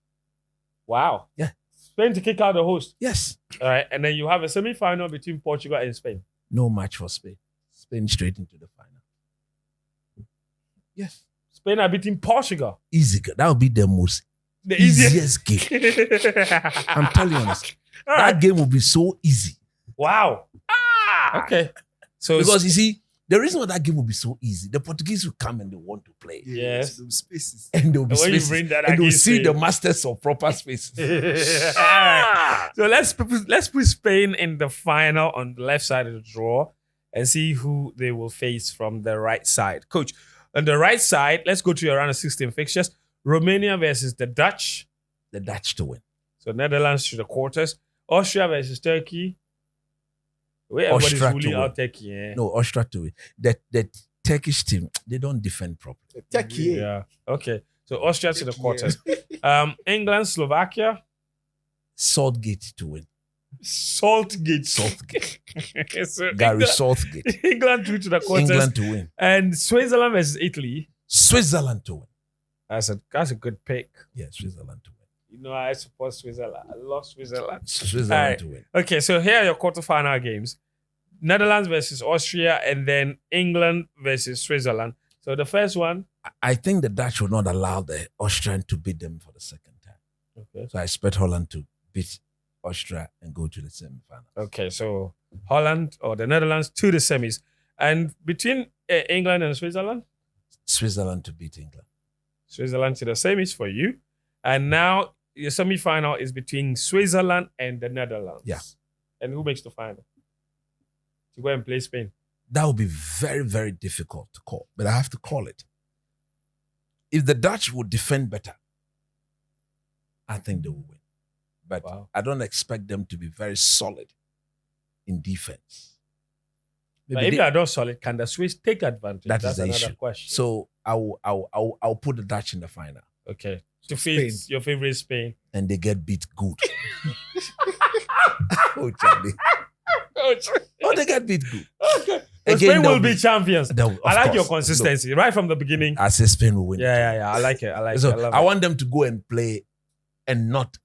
Wow. Yeah. Spain to kick out the host. Yes. All right. And then you have a semi-final between Portugal and Spain. No match for Spain. Spain straight into the final. Yes. Spain are beating Portugal. Easy. That will be the most The easiest. easiest game. I'm telling you honestly. All That right. game will be so easy. Wow. Okay. So Because you see, the reason why that game will be so easy, the Portuguese will come and they want to play. Yes. Those spaces. And they'll be when you spaces. bring that And they'll against see me- the masters of proper spaces. All right. So let's put Spain in the final on the left side of the draw and see who they will face from the right side. Coach, on the right side, let's go to your round of 16 fixtures. Romania versus the Dutch. The Dutch to win. So Netherlands to the quarters. Austria versus Turkey. Where everybody's Austria to ruling win. out Turkey. Eh? No, Austria to win. The Turkish team, they don't defend properly. Turkey. Yeah. Okay. So Austria to the Turkey, quarters. England, Slovakia. Saltgate to win. Saltgate. Saltgate. So Gary England, Saltgate. England through to the quarters. England to win. And Switzerland versus Italy. Switzerland to win. That's a good pick. Yeah, Switzerland to win. You know, I support Switzerland. I love Switzerland. Switzerland Alright. to win. Okay, so here are your quarterfinal games. Netherlands versus Austria, and then England versus Switzerland. So the first one. I think the Dutch will not allow the Austrian to beat them for the second time. Okay. So I expect Holland to beat Austria and go to the semi-final. Okay, so Holland or the Netherlands to the semis. And between England and Switzerland, Switzerland to beat England. Switzerland to the semis for you. And now your semi-final is between Switzerland and the Netherlands. Yeah. And who makes the final? To go and play Spain. That would be very, very difficult to call, but I have to call it. If the Dutch would defend better, I think they will win. But Wow. I don't expect them to be very solid in defense. But Maybe if they- you are not solid, can the Swiss take advantage? That is That's the another issue. question. So I'll put the Dutch in the final, Okay. To face your favorite Spain. and they get beat good. Oh, Charlie. Oh, they get beat good. Okay. Again, Spain will they'll be be- champions. Of I like your course. consistency right from the beginning. Look, I say Spain will win. Yeah. I like it. I like So it. I love I it. want them to go and play and not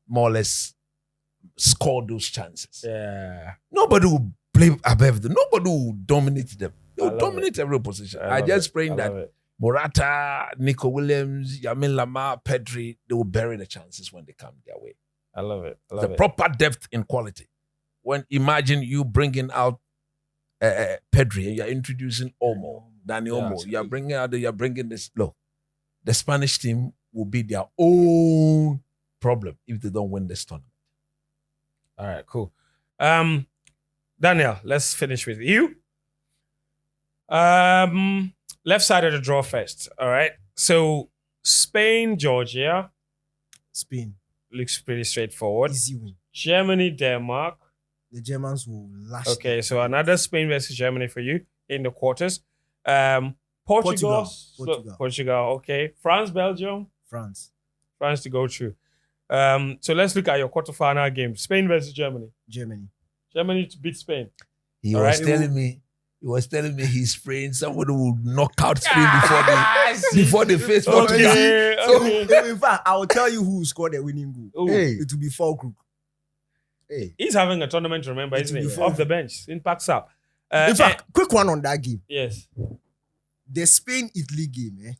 more or less score those chances. Yeah. Nobody will play above them. Nobody will dominate them. They I will love dominate every position. I love just it. praying I that love it. Morata, Nico Williams, Yamin Lamar, Pedri, they will bury the chances when they come their way. I love it. I The love it. proper depth in quality. When imagine you bringing out Pedri and you're introducing Dani Yeah. Olmo, you're bringing this. Look, the Spanish team will be their own problem if they don't win this tournament. All right, cool. Daniel, let's finish with you. Left side of the draw first. All right. So Spain, Georgia Spain, looks pretty straightforward. easy win. Germany, Denmark. The Germans will lash. Okay, so another Spain versus Germany for you in the quarters. Portugal. Portugal. Okay. France, Belgium. France, France to go through. So let's look at your quarterfinal game. Spain versus Germany. Germany. Germany to beat Spain. He All was right. telling me He was telling me he's spraying. Somebody will knock out Spain before they face Portugal. Okay, So- okay. In fact, I will tell you who scored the winning goal. Oh, Hey. It will be Falkirk. Hey. he's having a tournament, remember, It's isn't it? before- Off the bench in Packs Up. In fact, quick one on that game. yes. The Spain-Italy game,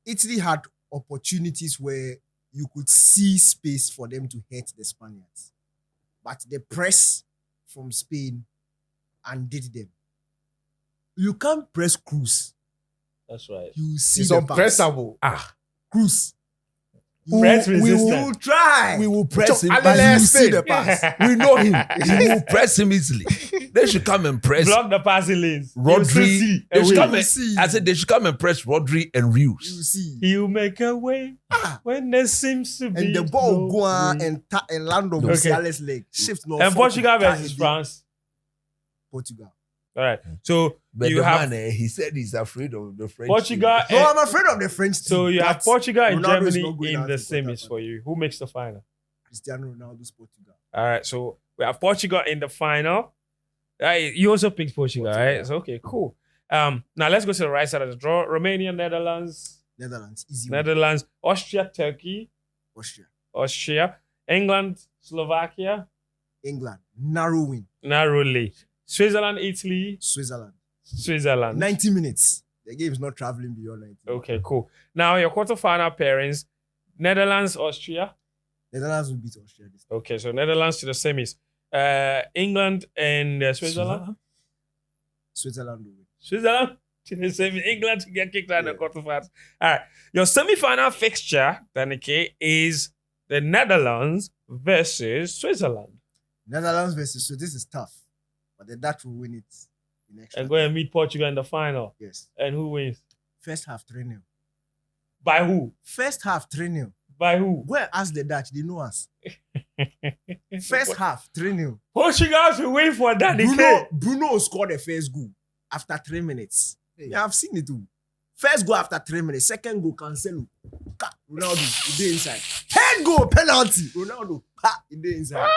Italy had opportunities where you could see space for them to hit the Spaniards. But the press from Spain undid them. You can't press Cruz. That's right. You see It's the pass. unpressable. Cruz. Press we resistant. will try. We will press him. But easily. you see the pass. We know him. We will press him easily. They should come and press Block the passing lanes. You still Rodri. see They a should way. come You and, see. I said they should come and press Rodri and You Rios. see. He'll make a way when there seems to be And the ball no go on way. and land on Okay. Musiala's leg. Shift no. And Portugal versus France. France. Portugal. All right. So But you the have man, he said he's afraid of the French. Portugal. team. No, I'm afraid of the French team. So you have But Portugal and Ronaldo is Germany not going in out the in semis quarterfinal. for you. Who makes the final? Cristiano Ronaldo's Portugal. All right. So we have Portugal in the final. You also picked Portugal, Portugal. right? So okay, cool. Now let's go to the right side of the draw. Romania, Netherlands, Netherlands, easy one. Netherlands, Austria, Turkey, Austria, England, Slovakia, England, narrow win. narrowly. Switzerland, Italy, Switzerland, Switzerland. 90 minutes. The game is not traveling beyond 90. Okay, cool. Now your quarterfinal pairings: Netherlands, Austria. Netherlands will beat Austria this time. Okay, so Netherlands to the semis. England and Switzerland. Switzerland will win. Switzerland to the semis. England to get kicked out of the Yeah. quarterfinals. All right. Your semi-final fixture, Danike, is the Netherlands versus Switzerland. Netherlands versus, so this is tough. But the Dutch will win it in extra. And go and meet Portugal in the final. Yes. And who wins? First half 3-0. By who? First half 3-0. By who? Go and ask the Dutch, they know us. First half 3-0. Portugal will win for Danike. Bruno scored the first goal after 3 minutes. Yeah, I've seen it too. First goal after 3 minutes. Second goal, Cancelo. Ronaldo, he did inside. Third goal, penalty. Ronaldo, he did inside.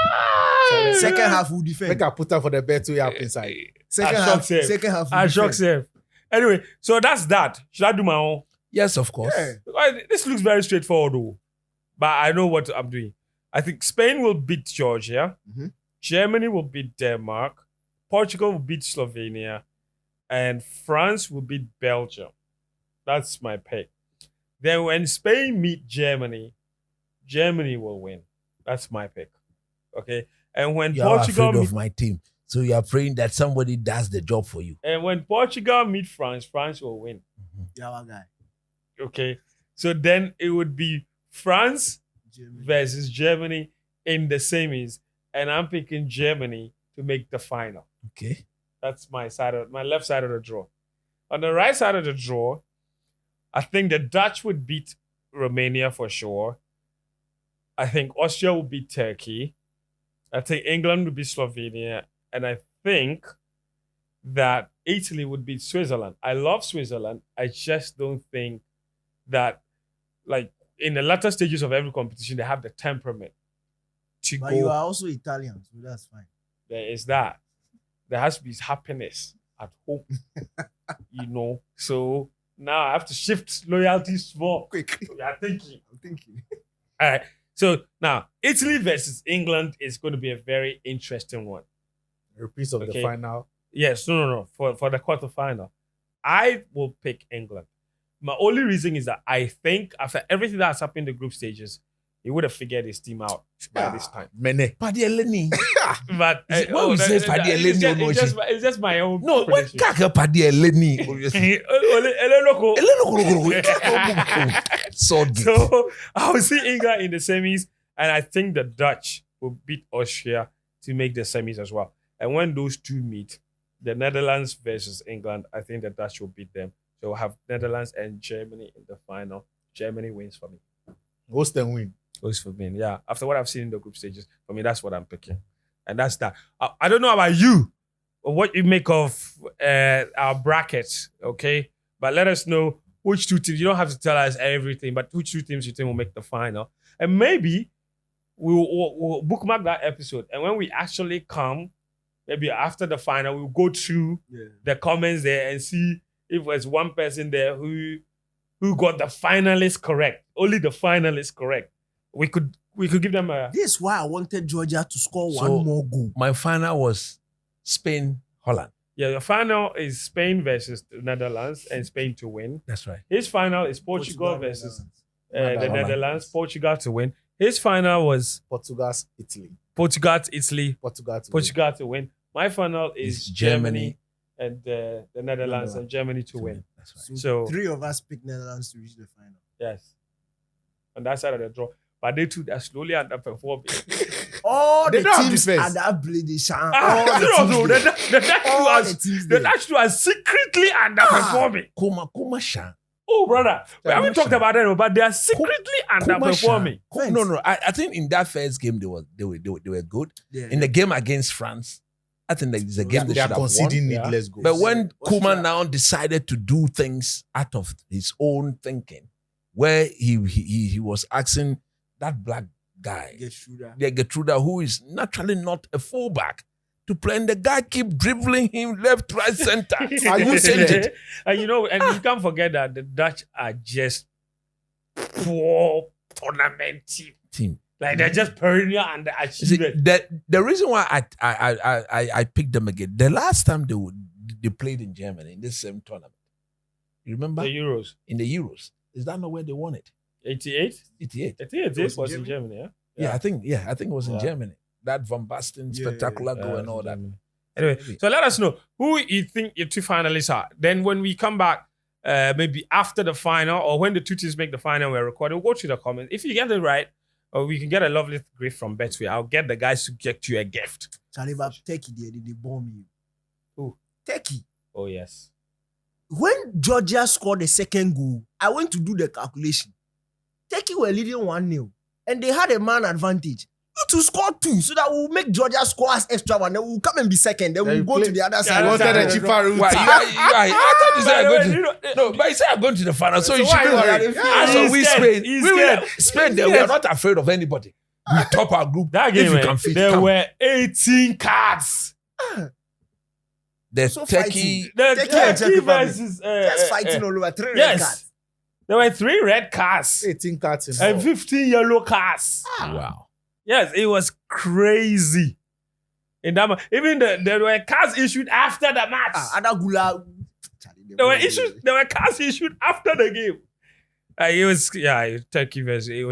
Second half, will defend. Make a put up for the bet way up inside. Second I half, shocked him. second half. I will shocked defend. him. Anyway, so that's that. Should I do my own? Yes, of course. Yeah. Because this looks very straightforward, though. But I know what I'm doing. I think Spain will beat Georgia. Mhm. Germany will beat Denmark. Portugal will beat Slovenia. And France will beat Belgium. That's my pick. Then when Spain meet Germany, Germany will win. That's my pick. Okay. And when You are Portugal afraid meet, of my team. So you are praying that somebody does the job for you. and when Portugal meet France, France will win. Yeah, our guy. Okay. So then it would be France Germany. versus Germany in the semis, and I'm picking Germany to make the final. Okay. That's my left side of the draw. On the right side of the draw, I think the Dutch would beat Romania for sure. I think Austria will beat Turkey. I think England would beat Slovenia, and I think that Italy would beat Switzerland. I love Switzerland. I just don't think that, like, in the latter stages of every competition, they have the temperament to But go. you are also Italian, so that's fine. There is that. There has to be happiness at home, you know. So now I have to shift loyalties more. Quick. We are thinking. I'm thinking. All right. So now Italy versus England is going to be a very interesting one. Repeats of Okay. the final. Yes, no. For the quarterfinal, I will pick England. My only reason is that I think after everything that's happened in the group stages, he would have figured his team out by this time. Mene. Paddy Eleni. But When we say Paddy Eleni, it's just my own. No, when prediction. Kaka Paddy Eleni. obviously. Eleloko. Sword game. So I will see England in the semis, and I think the Dutch will beat Austria to make the semis as well. And when those two meet, the Netherlands versus England, I think the Dutch will beat them. So we'll have Netherlands and Germany in the final. Germany wins for me. Host and win. Goes for me, yeah. After what I've seen in the group stages, for me, that's what I'm picking. And that's that. I don't know about you, or what you make of our brackets, okay? But let us know which two teams. You don't have to tell us everything, but which two teams you think will make the final. And maybe we'll bookmark that episode. And when we actually come maybe after the final, we'll go through the comments there and see if there's one person there who got the finalists correct. Only the finalists correct. We could give them a. This is why I wanted Georgia to score So- one more goal. My final was Spain, Holland. Yeah, the final is Spain versus the Netherlands and Spain to win. That's right. His final is Portugal versus the Netherlands. Netherlands. Portugal to win. His final was Portugal's Italy. Portugal to Italy. Portugal to To win. My final is It's Germany and the Netherlands and Germany to win. That's right. So, So- 3 of us picked Netherlands to reach the final. Yes. On that side of the draw. But they too, they're slowly underperforming. All They the don't have teams defense. at that blade, they shine. Ah, All the no, teams the there. Dutch two All are- the teams the there. Dutch two are secretly underperforming. Kuma Sha. Oh, brother. We haven't talked about them, but they are secretly underperforming. No. I think in that first game they were good. Yeah. In the game against France, I think that is a game they They should are have won. conceding Yeah. needless goals. But when Austria- Kuma now decided to do things out of his own thinking, where he was asking that black guy, Get through that. the Gertruda, who is naturally not a fullback, to play, and the guy keep dribbling him left, right, center. Are you saying it? And you know, and you can't forget that the Dutch are just poor tournament team. Like they're just perennial and You see, underachievers. the reason why I picked them again, the last time they played in Germany in this same tournament, you remember The Euros. in the Euros, is that not where they won it? 88? 88. 88 was in Germany, yeah? Yeah, I think it was in Yeah. Germany. That Van Basten Yeah, spectacular goal Yeah, and all that. Germany. Anyway, so let us know who you think your two finalists are. Then when we come back, maybe after the final or when the two teams make the final, we're recording, we'll go through the comments. If you get it right, or we can get a lovely gift from Betway, I'll get the guys to get you a gift. Charlie, but Turkey, they bomb you. Who? Turkey. Oh, yes. When Georgia scored the second goal, I went to do the calculation. Turkey were leading 1-0, and they had a man advantage. You to score 2, so that we'll make Georgia score us extra one. Then we'll come and be second. Then we'll go to the other side. You wanted a cheaper route. Why? I thought you said I'm By the going way, to. you know- No, but you said I'm going to the final, so you why should you be worried? worried. Yeah, As for he's we scared. Spain, He's we scared. Spain, there, we are not afraid of anybody. We top our group. That game, if you can eh, fit, there come. were 18 cards. The So Turkey. fighting. The Turkey and Czech Turkey Republic. versus... Just fighting all over 3 red yes. cards. There were 3 red cards 18 cards in and all. 15 yellow cards. Wow. Yes, it was crazy. In that even there were cards issued after the match. Adagula. Charlie, they there were bomb you. issues. There were cards issued after the game. Turkey versus it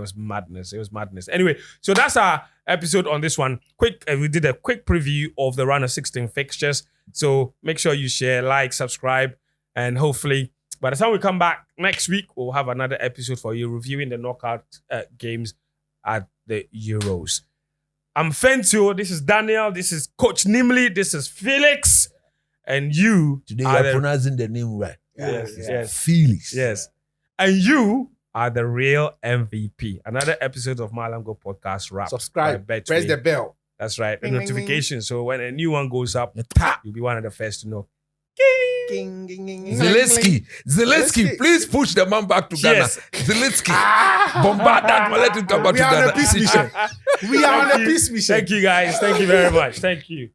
was madness. It was madness. Anyway, so that's our episode on this one. We did a quick preview of the round of 16 fixtures. So make sure you share, like, subscribe, and hopefully by the time we come back next week, we'll have another episode for you reviewing the knockout games at the Euros. I'm Fentio. This is Daniel. This is Coach Nimley. This is Felix. And you Today are you're the, pronouncing the name right. yes. Felix. Yes. And you are the real MVP. Another episode of Mallam Go Podcast wrap. Subscribe. by Betway. Press the bell. That's right. The Ding, ding, ding. notification. So when a new one goes up, Tap. you'll be one of the first to know. King, king, king, king. Zelensky, Zelensky. please push the man back to Yes. Ghana. Zelensky, bombard that man, let him come back We to are on a Ghana. peace mission. We are on a peace mission. Thank you guys. Thank you very much. Thank you.